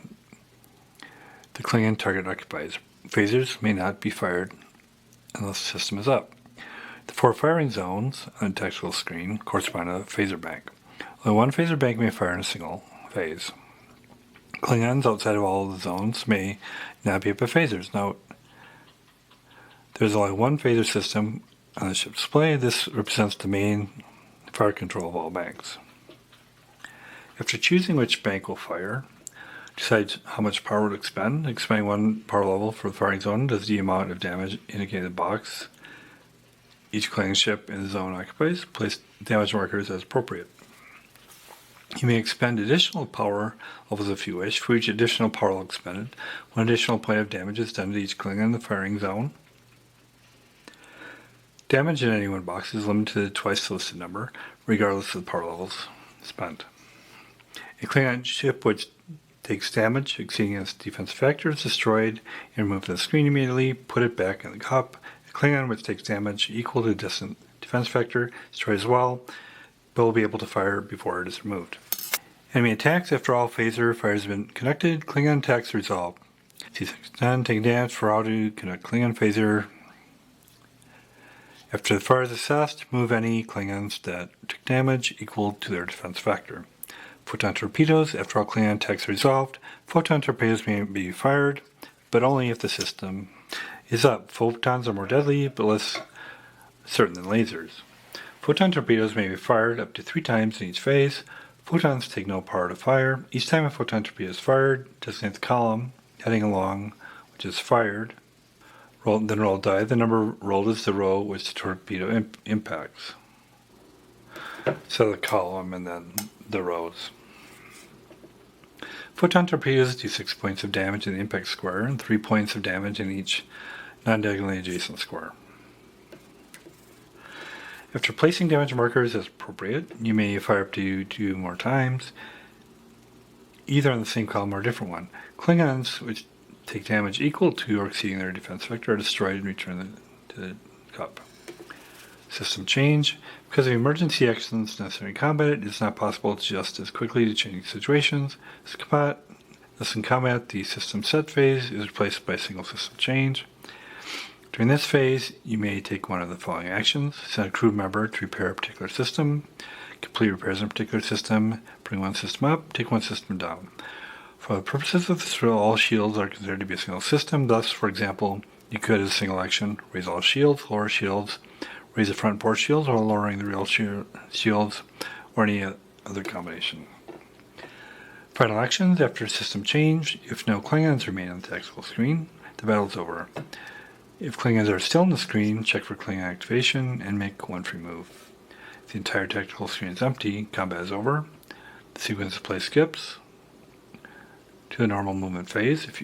the Klingon target occupies. Phasers may not be fired unless the system is up. The 4 firing zones on the tactical screen correspond to a phaser bank. Only 1 phaser bank may fire in a single phase. Klingons outside of all of the zones may not be up with phasers. Note, there's only 1 phaser system on the ship display. This represents the main fire control of all banks. After choosing which bank will fire, decides how much power to expend. Expending 1 power level for the firing zone does the amount of damage indicated in the box each Klingon ship in the zone occupies. Place damage markers as appropriate. You may expend additional power levels if you wish. For each additional power level expended, 1 additional point of damage is done to each Klingon in the firing zone. Damage in any one box is limited to the twice the listed number, regardless of the power levels spent. A Klingon ship which takes damage exceeding its defense factor is destroyed and removed from the screen immediately. Put it back in the cup. A Klingon which takes damage equal to the defense factor is destroyed as well, but will be able to fire before it is removed. Enemy attacks after all phaser fires have been connected. Klingon attacks resolved. C610, taking damage for how to connect Klingon phaser. After the fire is assessed, move any Klingons that took damage equal to their defense factor. Photon torpedoes, after all Klingon attacks are resolved, photon torpedoes may be fired, but only if the system is up. Photons are more deadly, but less certain than lasers. Photon torpedoes may be fired up to 3 times in each phase. Photons take no power to fire. Each time a photon torpedo is fired, designate the column heading along which is fired. Then roll die. The number rolled is the row which the torpedo impacts. So the column and then the rows. Photon torpedoes do 6 points of damage in the impact square and 3 points of damage in each non-diagonally adjacent square. After placing damage markers as appropriate, you may fire up to 2 more times, either on the same column or a different one. Klingons, which take damage equal to or exceeding their defense vector, are destroyed and returned to the cup. System change. Because of emergency actions necessary in combat, it is not possible to adjust as quickly to changing situations. Thus in combat, the system set phase is replaced by a single system change. During this phase, you may take one of the following actions. Send a crew member to repair a particular system, complete repairs in a particular system, bring one system up, take one system down. For the purposes of this drill, all shields are considered to be a single system. Thus, for example, you could, as a single action, raise all shields, lower shields, raise the front port shields while lowering the real shields, or any other combination. Final actions. After system change, if no Klingons remain on the tactical screen, the battle is over. If Klingons are still on the screen, check for Klingon activation and make one free move. If the entire tactical screen is empty, combat is over. The sequence of play skips to the normal movement phase if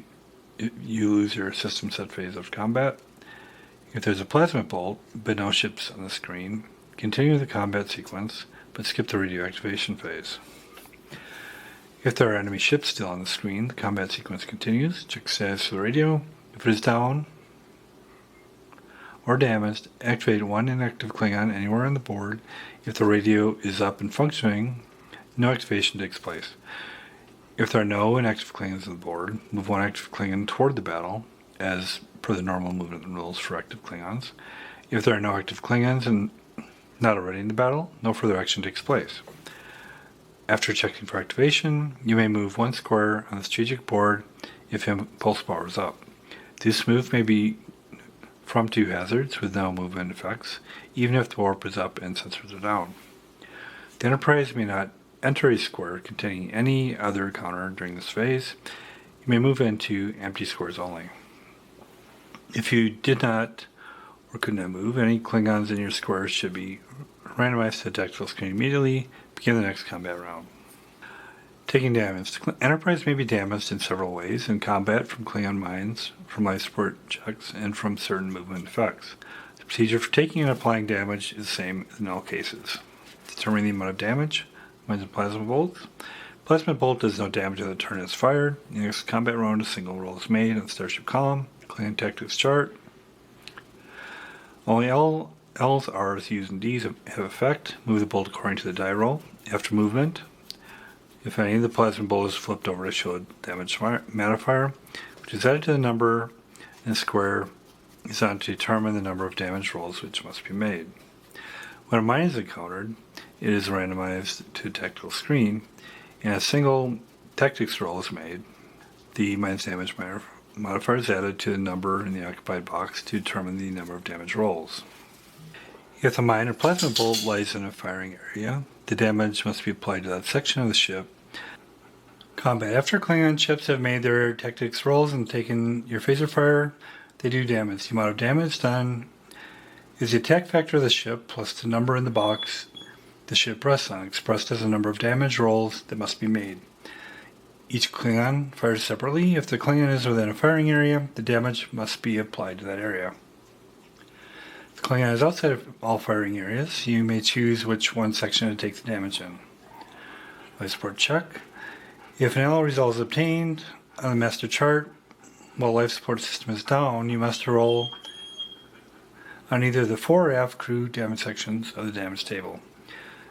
you lose your system set phase of combat. If there's a plasma bolt, but no ships on the screen, continue the combat sequence, but skip the radio activation phase. If there are enemy ships still on the screen, the combat sequence continues. Check status for the radio. If it is down or damaged, activate one inactive Klingon anywhere on the board. If the radio is up and functioning, no activation takes place. If there are no inactive Klingons on the board, move one active Klingon toward the battle, as per the normal movement rules for active Klingons. If there are no active Klingons and not already in the battle, no further action takes place. After checking for activation, you may move one square on the strategic board if impulse power is up. This move may be from 2 hazards with no movement effects, even if the warp is up and sensors are down. The Enterprise may not enter a square containing any other counter during this phase. You may move into empty squares only. If you did not or could not move, any Klingons in your squares should be randomized to the tactical screen immediately. Begin the next combat round. Taking damage. The Enterprise may be damaged in several ways in combat from Klingon mines, from life support checks, and from certain movement effects. The procedure for taking and applying damage is the same in all cases. Determining the amount of damage. Mines and plasma bolts. Plasma bolt does no damage at the turn it is fired. In the next combat round, a single roll is made on the starship column. Klingon tactics chart. Only L's, R's, U's, and D's have effect. Move the bolt according to the die roll. After movement, if any, the plasma bolt is flipped over to show a damage modifier, which is added to the number in the square is on to determine the number of damage rolls which must be made. When a mine is encountered, it is randomized to a tactical screen, and a single tactics roll is made. The mine's damage modifier is added to the number in the occupied box to determine the number of damage rolls. If the mine or plasma bolt lies in a firing area, the damage must be applied to that section of the ship. Combat. After Klingon ships have made their tactics rolls and taken your phaser fire, they do damage. The amount of damage done is the attack factor of the ship plus the number in the box the ship rests on, expressed as the number of damage rolls that must be made. Each Klingon fires separately. If the Klingon is within a firing area, the damage must be applied to that area. If the Klingon is outside of all firing areas, you may choose which one section to take the damage in. Life support check. If an L result is obtained on the master chart while life support system is down, you must roll on either the fore or aft crew damage sections of the damage table.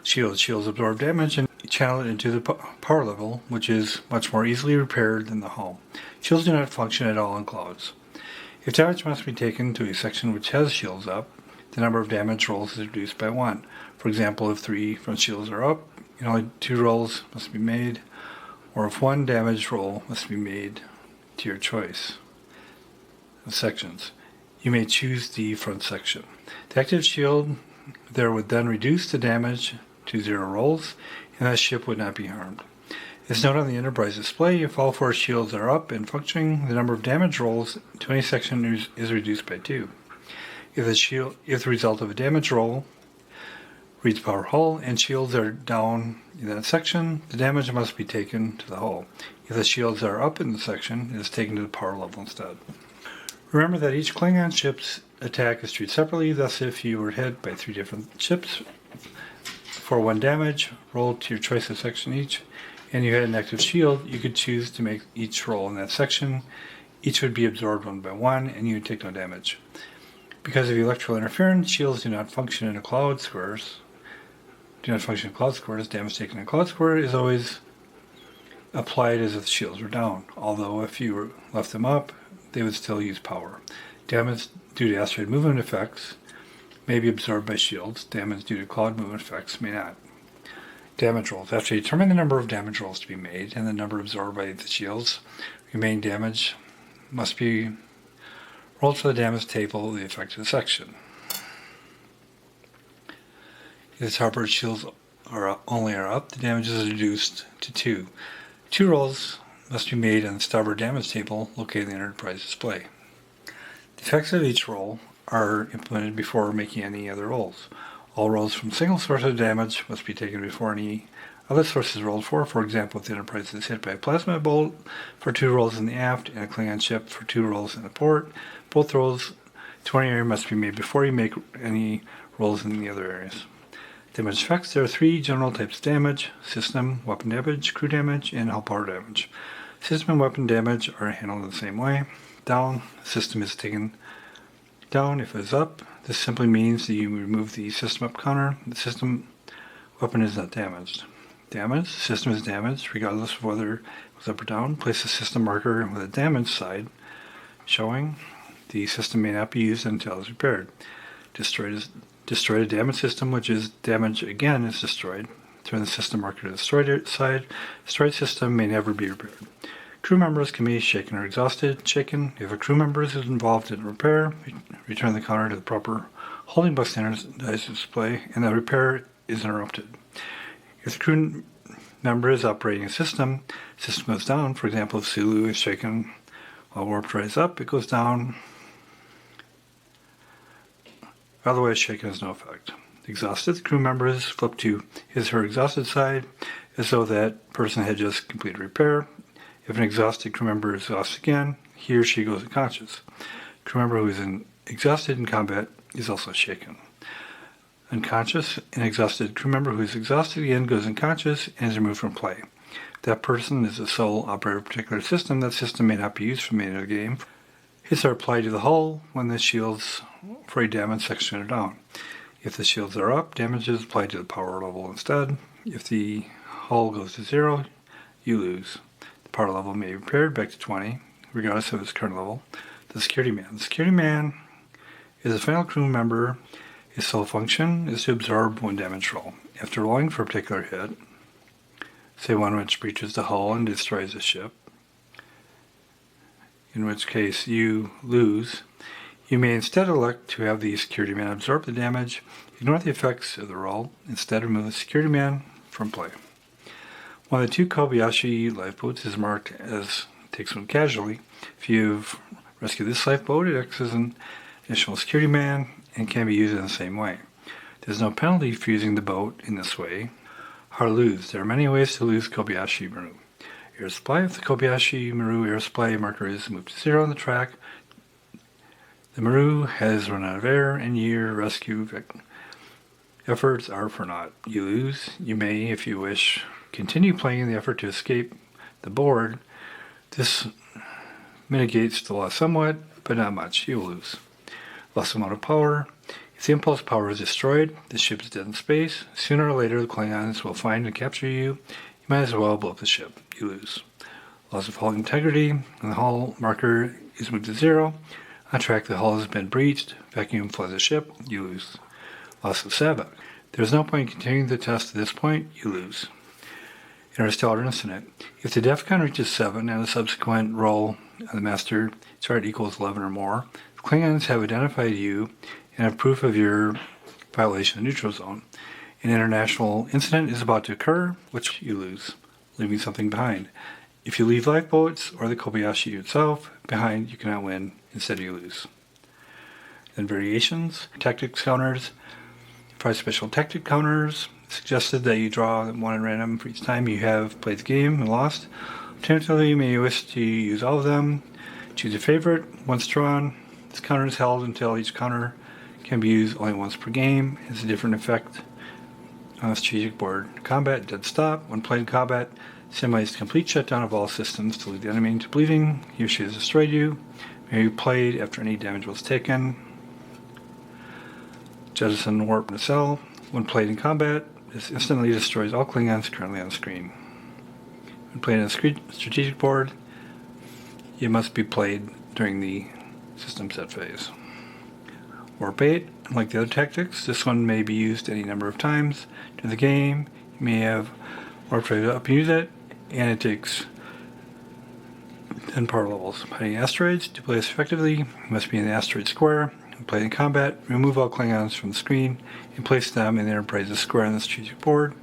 Shields absorb damage and channel it into the power level, which is much more easily repaired than the hull. Shields do not function at all in clouds. If damage must be taken to a section which has shields up, the number of damage rolls is reduced by 1. For example, if 3 front shields are up, only 2 rolls must be made, or if 1 damage roll must be made to your choice of sections. You may choose the front section. The active shield there would then reduce the damage to 0 rolls, and that ship would not be harmed. As noted on the Enterprise display, if all 4 shields are up and functioning, the number of damage rolls to any section is reduced by 2. If the result of a damage roll reads power hull and shields are down in that section, the damage must be taken to the hull. If the shields are up in the section, it is taken to the power level instead. Remember that each Klingon ship's attack is treated separately, thus if you were hit by 3 different ships for 1 damage, roll to your choice of section each, and you had an active shield, you could choose to make each roll in that section. Each would be absorbed 1 by 1, and you would take no damage. Because of electrical interference, shields do not function in cloud squares. Damage taken in cloud square is always applied as if the shields were down, although if you left them up, they would still use power. Damage due to asteroid movement effects may be absorbed by shields. Damage due to cloud movement effects may not. Damage rolls. After you determine the number of damage rolls to be made and the number absorbed by the shields, remaining damage must be rolled for the damage table of the affected section. If the starboard shields only are up, the damage is reduced to 2. 2 rolls must be made on the starboard damage table located in the Enterprise display. The effects of each roll are implemented before making any other rolls. All rolls from single source of damage must be taken before any other source is rolled for. For example, if the Enterprise is hit by a plasma bolt for 2 rolls in the aft and a Klingon ship for 2 rolls in the port, both rolls to one area must be made before you make any rolls in the other areas. Damage effects. There are 3 general types of damage: system, weapon damage, crew damage, and hull power damage. System and weapon damage are handled the same way. Down, system is taken down. If it is up, this simply means that you remove the system up counter. The system weapon is not damaged. Damage. System is damaged regardless of whether it was up or down. Place a system marker with a damaged side showing the system may not be used until it is repaired. Destroy the damaged system, which is damaged again, is destroyed. Turn the system marker to the destroyed side. Destroyed system may never be repaired. Crew members can be shaken or exhausted. Shaken. If a crew member is involved in repair, return the counter to the proper holding box standardized display, and the repair is interrupted. If the crew member is operating a system goes down. For example, if Sulu is shaken while warp drive is up, it goes down. Otherwise, shaken has no effect. Exhausted. The crew member is flipped to his or her exhausted side as though that person had just completed repair. If an exhausted crew member is exhausted again, he or she goes unconscious. Crew member who is exhausted in combat is also shaken. Unconscious, an exhausted crew member who is exhausted again goes unconscious and is removed from play. If that person is the sole operator of a particular system, that system may not be used for the remainder of the game. Hits are applied to the hull when the shields for a damaged section are down. If the shields are up, damage is applied to the power level instead. If the hull goes to 0, you lose. The power level may be repaired back to 20, regardless of its current level. The security man. The security man is a final crew member. His sole function is to absorb 1 damage roll. After rolling for a particular hit, say one which breaches the hull and destroys the ship, in which case you lose, you may instead elect to have the security man absorb the damage, ignore the effects of the roll, instead remove the security man from play. One of the 2 Kobayashi lifeboats is marked as takes one casualty. If you've rescued this lifeboat, it acts as an additional security man and can be used in the same way. There's no penalty for using the boat in this way. How to lose. There are many ways to lose Kobayashi Maru. Air supply. If the Kobayashi Maru air supply marker is moved to 0 on the track, the Maru has run out of air and your rescue efforts are for naught. You lose. You may, if you wish, continue playing in the effort to escape the board. This mitigates the loss somewhat, but not much. You will lose. Loss amount of power. If the impulse power is destroyed, the ship is dead in space. Sooner or later, the Klingons will find and capture you. You might as well blow up the ship. You lose. Loss of hull integrity. When the hull marker is moved to 0, on track the hull has been breached. Vacuum floods the ship. You lose. Loss of Sabbath. There is no point in continuing the test at this point. You lose. Interstellar incident. If the DEFCON reaches 7 and the subsequent roll on the master chart equals 11 or more, the Klingons have identified you and have proof of your violation of the neutral zone. An international incident is about to occur, which you lose, leaving something behind. If you leave lifeboats or the Kobayashi itself behind, you cannot win. Instead, you lose. Then variations, tactics counters. 5 special tactic counters. Suggested that you draw one at random for each time you have played the game and lost. Alternatively, you may wish to use all of them. Choose your favorite. Once drawn, this counter is held until each counter can be used only once per game. It has a different effect on the strategic board. Combat, dead stop. When playing combat, simulates complete shutdown of all systems to leave the enemy into believing he or she has destroyed you. May be played after any damage was taken. Jettison warp nacelle. When played in combat, this instantly destroys all Klingons currently on screen. When played on a strategic board, it must be played during the system set phase. Warp 8, like the other tactics, this one may be used any number of times during the game. You may have warp trade up and use it, and it takes 10 power levels. Playing asteroids, to play this effectively, you must be in the asteroid square. When played in combat, remove all Klingons from the screen and place them in the Enterprise's square on the strategic board.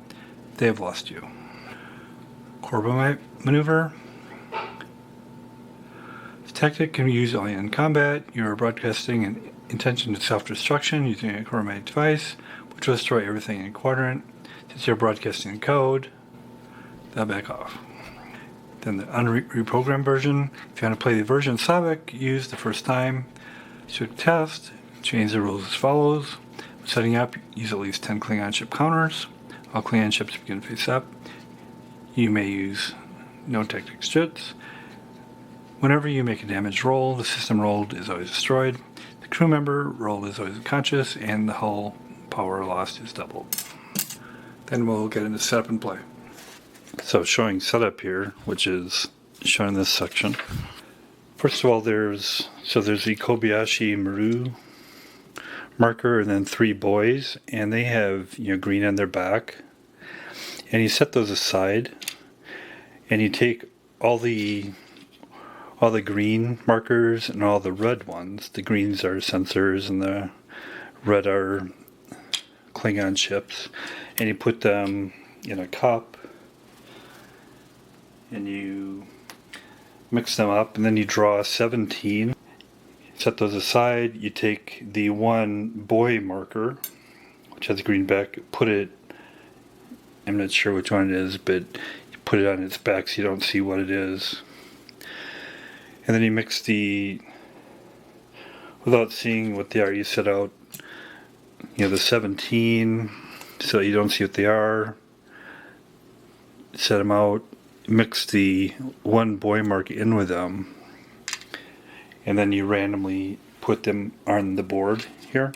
They have lost you. Kobayashi maneuver. This tactic can be used only in combat. You are broadcasting an intention to self-destruction using a Kobayashi device, which will destroy everything in a quadrant. Since you're broadcasting the code, they'll back off. Then the unreprogrammed version. If you want to play the version of Savik used the first time, to test, change the rules as follows. When setting up, use at least 10 Klingon ship counters. All Klingon ships begin face up. You may use no tactics jets. Whenever you make a damage roll, the system rolled is always destroyed. The crew member rolled is always unconscious, and the hull power lost is doubled. Then we'll get into setup and play. So showing setup here, which is shown in this section. First of all, there's the Kobayashi Maru marker and then 3 boys, and they have green on their back. And you set those aside, and you take all the green markers and all the red ones. The greens are sensors and the red are Klingon ships, and you put them in a cup and you mix them up, and then you draw 17. Set those aside. You take the one boy marker, which has a green back, put it, I'm not sure which one it is, but you put it on its back so you don't see what it is. And then you mix without seeing what they are, you set out, the 17, so you don't see what they are. Set them out, mix the one boy mark in with them, and then you randomly put them on the board here.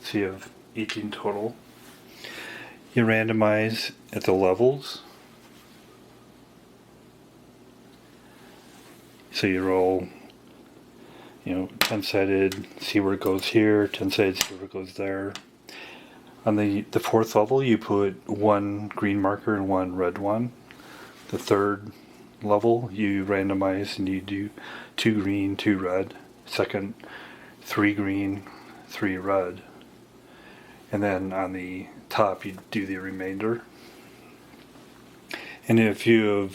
So you have 18 total. You randomize at the levels. So you roll, 10-sided, see where it goes here, 10-sided, see where it goes there. On the 4th level, you put 1 green marker and 1 red one. The 3rd level, you randomize and you do 2 green, 2 red. Second, 3 green, 3 red. And then on the top, you do the remainder. And if you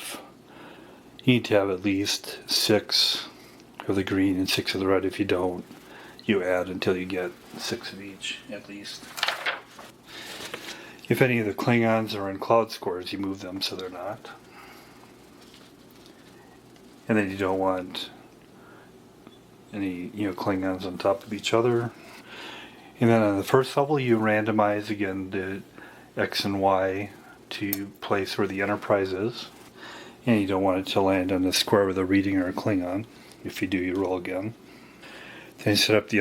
need to have at least 6 of the green and 6 of the red. If you don't, you add until you get 6 of each at least. If any of the Klingons are in cloud scores, you move them so they're not. And then you don't want any Klingons on top of each other. And then on the 1st level, you randomize again the X and Y to place where the Enterprise is. And you don't want it to land on the square with a reading or a Klingon. If you do, you roll again. Then you set up the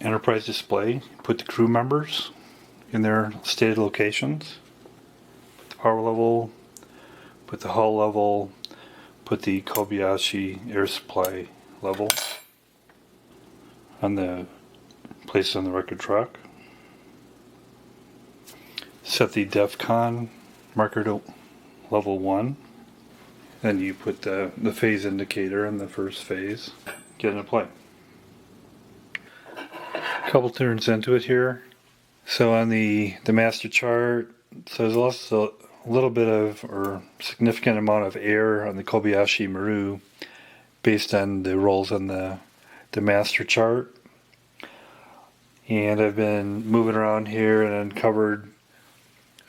Enterprise display, put the crew members in their stated locations, put the power level, put the hull level, put the Kobayashi air supply level on the place on the record track. Set the DEFCON marker to level 1. Then you put the phase indicator in the first phase. Get into play. A couple turns into it here, So on the master chart, so there's also a little bit of, or significant amount of error on the Kobayashi Maru based on the rolls on the master chart. And I've been moving around here and uncovered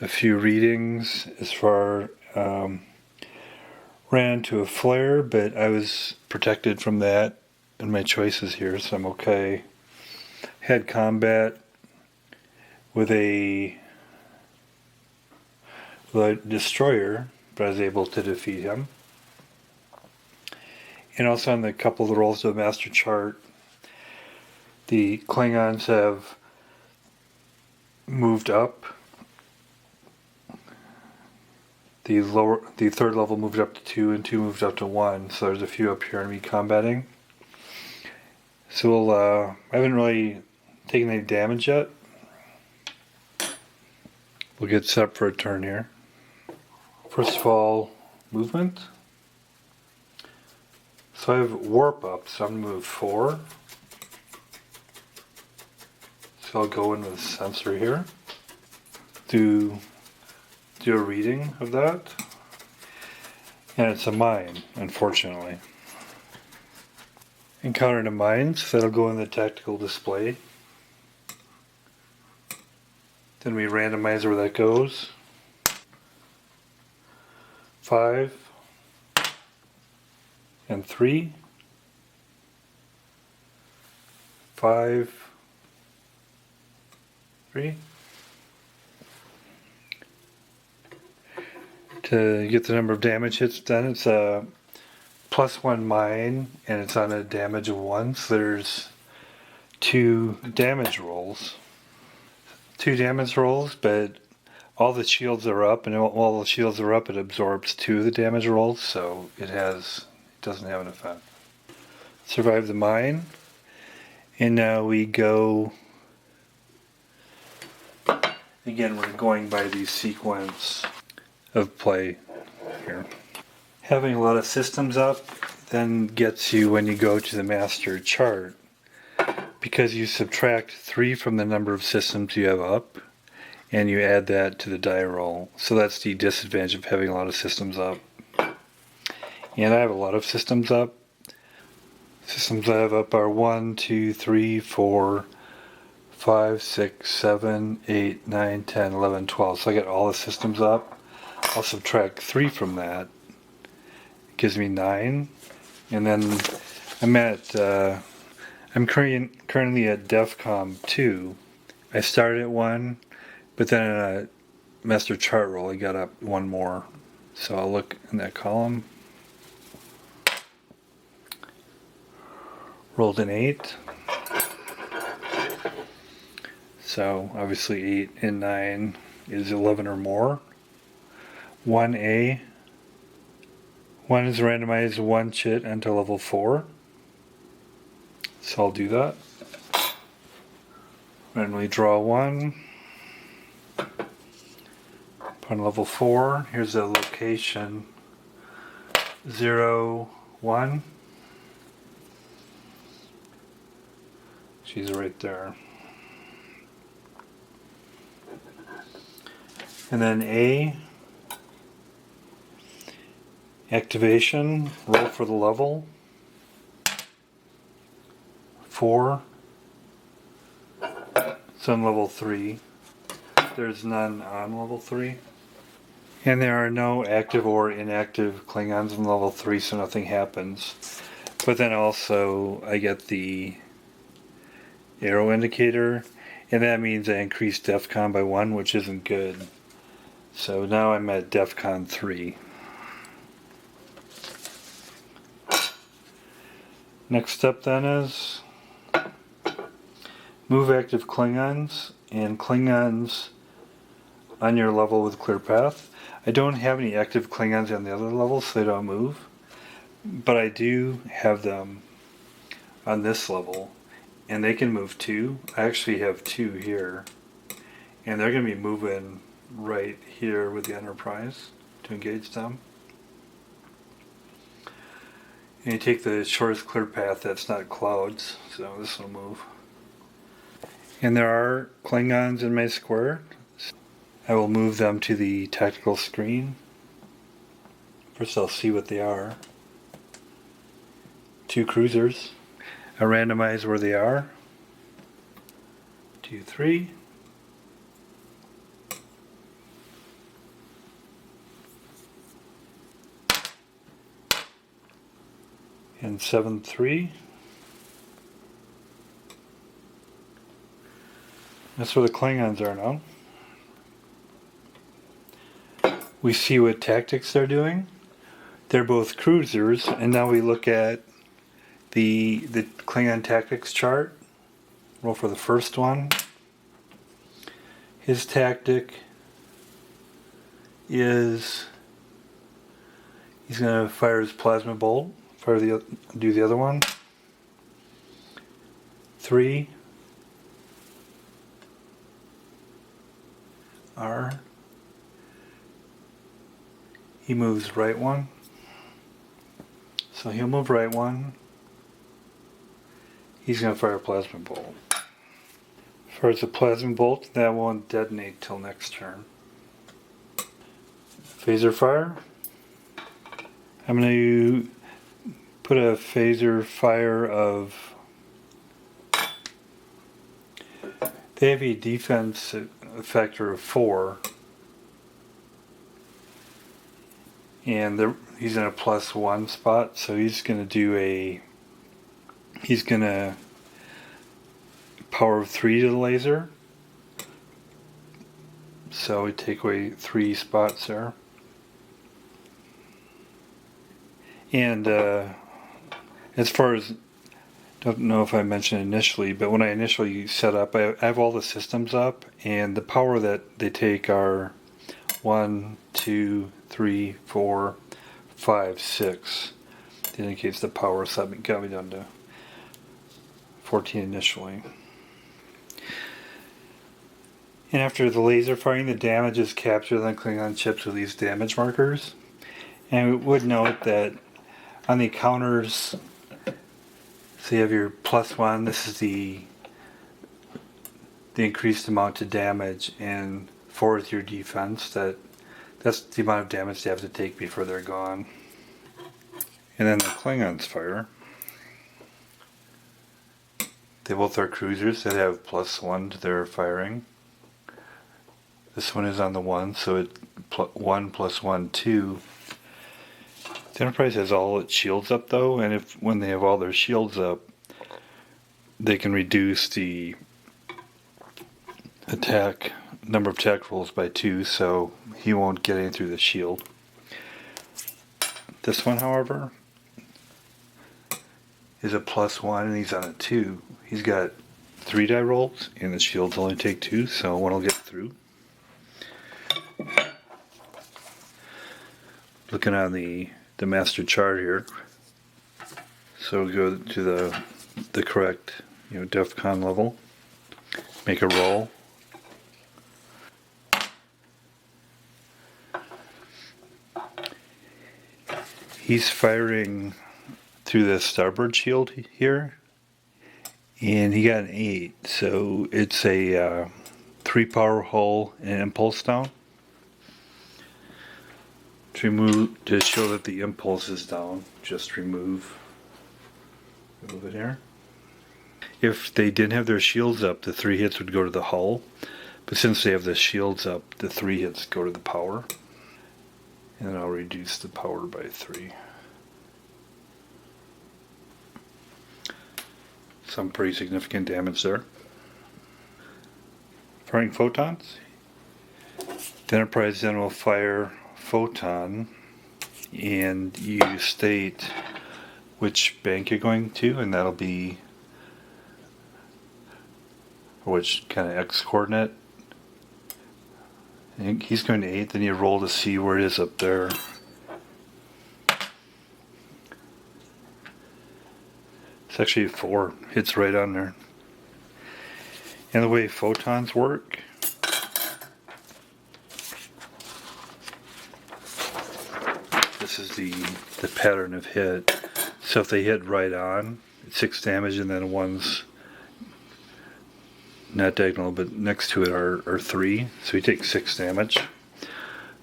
a few readings as far, ran into a flare, but I was protected from that in my choices here, so I'm okay. Had combat with a destroyer, but I was able to defeat him. And also on the couple of the rolls of the master chart, the Klingons have moved up. The third level moved up to 2, and 2 moved up to 1. So there's a few up here on me combating. So I haven't really taken any damage yet. We'll get set up for a turn here. First of all, movement. So I have warp up, so I'm going to move 4. So I'll go in with sensor here. Do a reading of that. And it's a mine, unfortunately. Encountered a mine, so that'll go in the tactical display. Then we randomize where that goes. 5 and 3. 5, 3. To get the number of damage hits done, it's a +1 mine, and it's on a damage of 1, so there's 2 damage rolls. 2 damage rolls, but all the shields are up, and while the shields are up, it absorbs 2 of the damage rolls, so it doesn't have an effect. Survive the mine, and now we go. Again, we're going by the sequence of play here. Having a lot of systems up then gets you when you go to the master chart, because you subtract 3 from the number of systems you have up and you add that to the die roll. So that's the disadvantage of having a lot of systems up. And I have a lot of systems up. Systems I have up are 1, 2, 3, 4, 5, 6, 7, 8, 9, 10, 11, 12. So I get all the systems up. I'll subtract 3 from that. It gives me 9. And then I'm currently at DEFCON 2. I started at 1, but then in a master chart roll I got up 1 more. So I'll look in that column. Rolled an 8. So obviously 8 and 9 is 11 or more. 1A. 1 is randomized 1 chit until level 4. So I'll do that. Randomly draw 1. Put on level 4. Here's a location 0, 1. She's right there. And then A. Activation. Roll for the level. 4. It's on level 3. There's none on level 3. And there are no active or inactive Klingons on level 3, so nothing happens. But then also I get the arrow indicator, and that means I increased DEFCON by 1, which isn't good. So now I'm at DEFCON 3. Next step then is move active Klingons and Klingons on your level with clear path. I don't have any active Klingons on the other levels, so they don't move. But I do have them on this level, and they can move 2. I actually have 2 here, and they're going to be moving right here with the Enterprise to engage them. And you take the shortest clear path that's not clouds, so this will move. And there are Klingons in my square. I will move them to the tactical screen. First I'll see what they are. 2 cruisers. I randomize where they are. 2, 3. And 7, 3. That's where the Klingons are now. We see what tactics they're doing. They're both cruisers, and now we look at the Klingon tactics chart. Roll for the first one. His tactic is he's going to fire his plasma bolt. Do the other one. 3. R. He moves right one. So he'll move right one. He's going to fire a plasma bolt. As far as the plasma bolt, that won't detonate till next turn. Phaser fire. I'm going to put a phaser fire of... They have a defense factor of 4. And he's in a +1 spot, so he's going to do a... He's going to power of 3 to the laser. So we take away 3 spots there. And as far as, don't know if I mentioned initially, but when I initially set up, I have all the systems up, and the power that they take are 1, 2, 3, 4, 5, 6. It indicates the power, so that got me down to 14 initially. And after the laser firing, the damage is captured on the Klingon ships with these damage markers. And we would note that on the counters, so you have your +1, this is the increased amount of damage, and 4 is your defense. That's the amount of damage they have to take before they're gone. And then the Klingons fire. They both are cruisers that have +1 to their firing. This one is on the 1, so it 1 + 1, 2. The Enterprise has all its shields up though, and when they have all their shields up, they can reduce the number of attack rolls by 2, so he won't get any through the shield. This one, however, is a +1 and he's on a 2. He's got 3 die rolls and the shields only take 2, so one will get through. Looking on the master chart here, so we go to the correct DEFCON level, make a roll. He's firing through the starboard shield here, and he got an 8, so it's a 3 power hull and impulse down. To show that the impulse is down, just remove it here. If they didn't have their shields up, the 3 hits would go to the hull, but since they have the shields up, the 3 hits go to the power. And then I'll reduce the power by 3. Some pretty significant damage there. Firing photons. The Enterprise then will fire photon, and you state which bank you're going to, and that'll be which kind of X coordinate. And he's going to 8, then you roll to see where it is up there. It's actually 4, hits right on there. And the way photons work, this is the pattern of hit. So if they hit right on, it's 6 damage, and then one's not diagonal, but next to it are 3, so he takes 6 damage.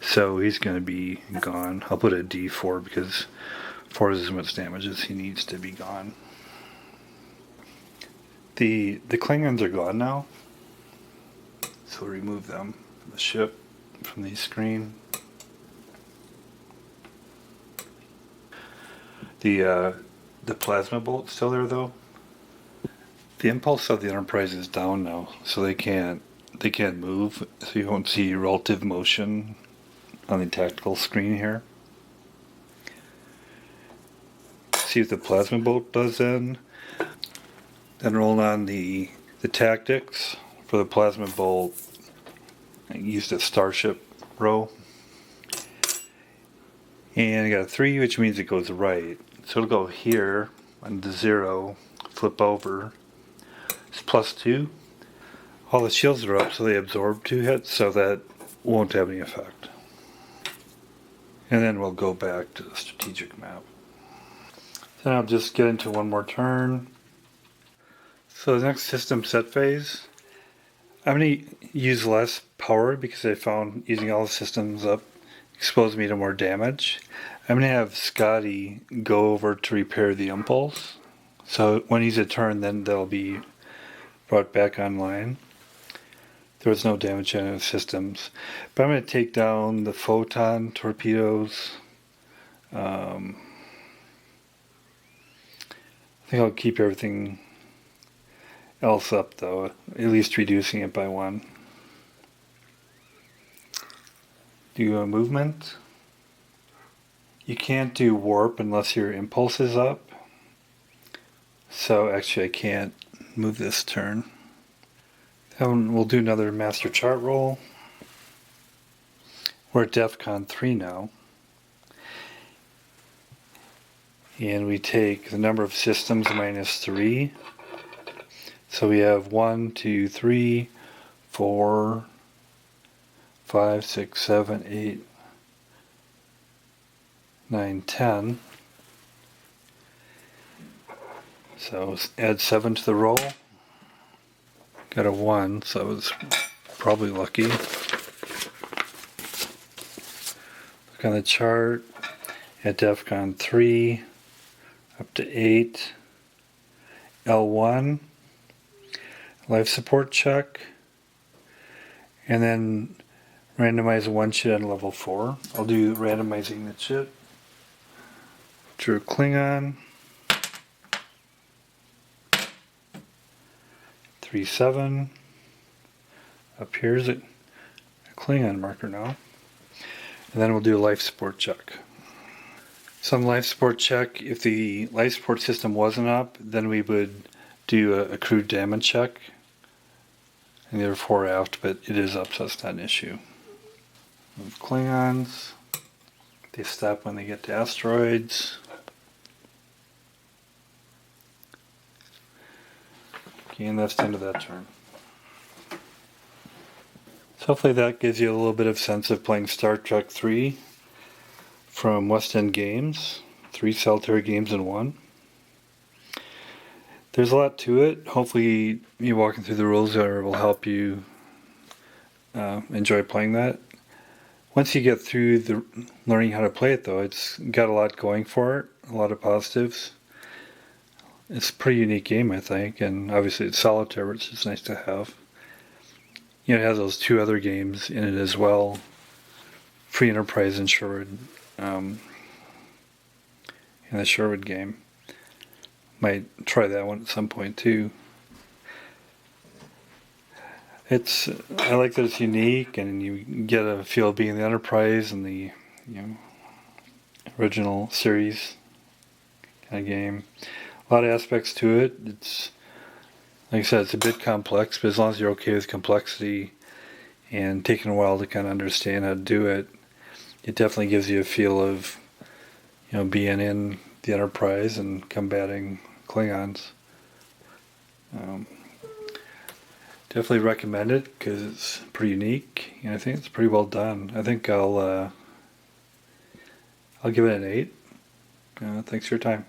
So he's going to be gone. I'll put a D4 because 4 is as much damage as he needs to be gone. The Klingons are gone now, so we'll remove them from the ship, from the screen. The plasma bolt's still there though. The impulse of the Enterprise is down now, so they can't move. So you won't see relative motion on the tactical screen here. See what the plasma bolt does then. Then roll on the tactics for the plasma bolt. I used a starship row. And I got a 3, which means it goes right. So it'll go here on the 0, flip over. It's +2. All the shields are up, so they absorb 2 hits, so that won't have any effect. And then we'll go back to the strategic map. Then I'll just get into one more turn. So the next system set phase, I'm going to use less power because I found using all the systems up exposed me to more damage. I'm going to have Scotty go over to repair the impulse. So when he's a turn, then they'll be brought back online. There was no damage on the systems. But I'm going to take down the photon torpedoes. I think I'll keep everything else up though, at least reducing it by 1. Do a movement. You can't do warp unless your impulse is up. So actually I can't move this turn. Then we'll do another master chart roll. We're at DEFCON 3 now. And we take the number of systems -3. So we have 1, 2, 3, 4, 5, 6, 7, 8, 9, 10. So add 7 to the roll. Got a 1, so I was probably lucky. Look on the chart. At DEFCON 3, up to 8. L1. Life support check. And then randomize 1 chit on level 4. I'll do randomizing the chit. Drew Klingon. 3-7. Up here's a Klingon marker now. And then we'll do a life support check. So on the life support check, if the life support system wasn't up, then we would do a crude damage check. And the other 4 aft, but it is up, so that's not an issue. With Klingons, they stop when they get to asteroids. Okay, and that's the end of that turn. So hopefully that gives you a little bit of sense of playing Star Trek 3 from West End Games. 3 solitary games in 1. There's a lot to it. Hopefully me walking through the rules there will help you enjoy playing that. Once you get through the learning how to play it though, it's got a lot going for it, a lot of positives. It's a pretty unique game, I think, and obviously it's solitaire, which is nice to have. You know, it has those 2 other games in it as well, Free Enterprise and Sherwood, and the Sherwood game. Might try that one at some point too. I like that it's unique, and you get a feel of being the Enterprise and the original series kind of game. A lot of aspects to it. It's like I said, it's a bit complex, but as long as you're okay with complexity and taking a while to kind of understand how to do it, it definitely gives you a feel of being in the Enterprise and combating Klingons. Definitely recommend it because it's pretty unique, and I think it's pretty well done. I think I'll give it an 8. Thanks for your time.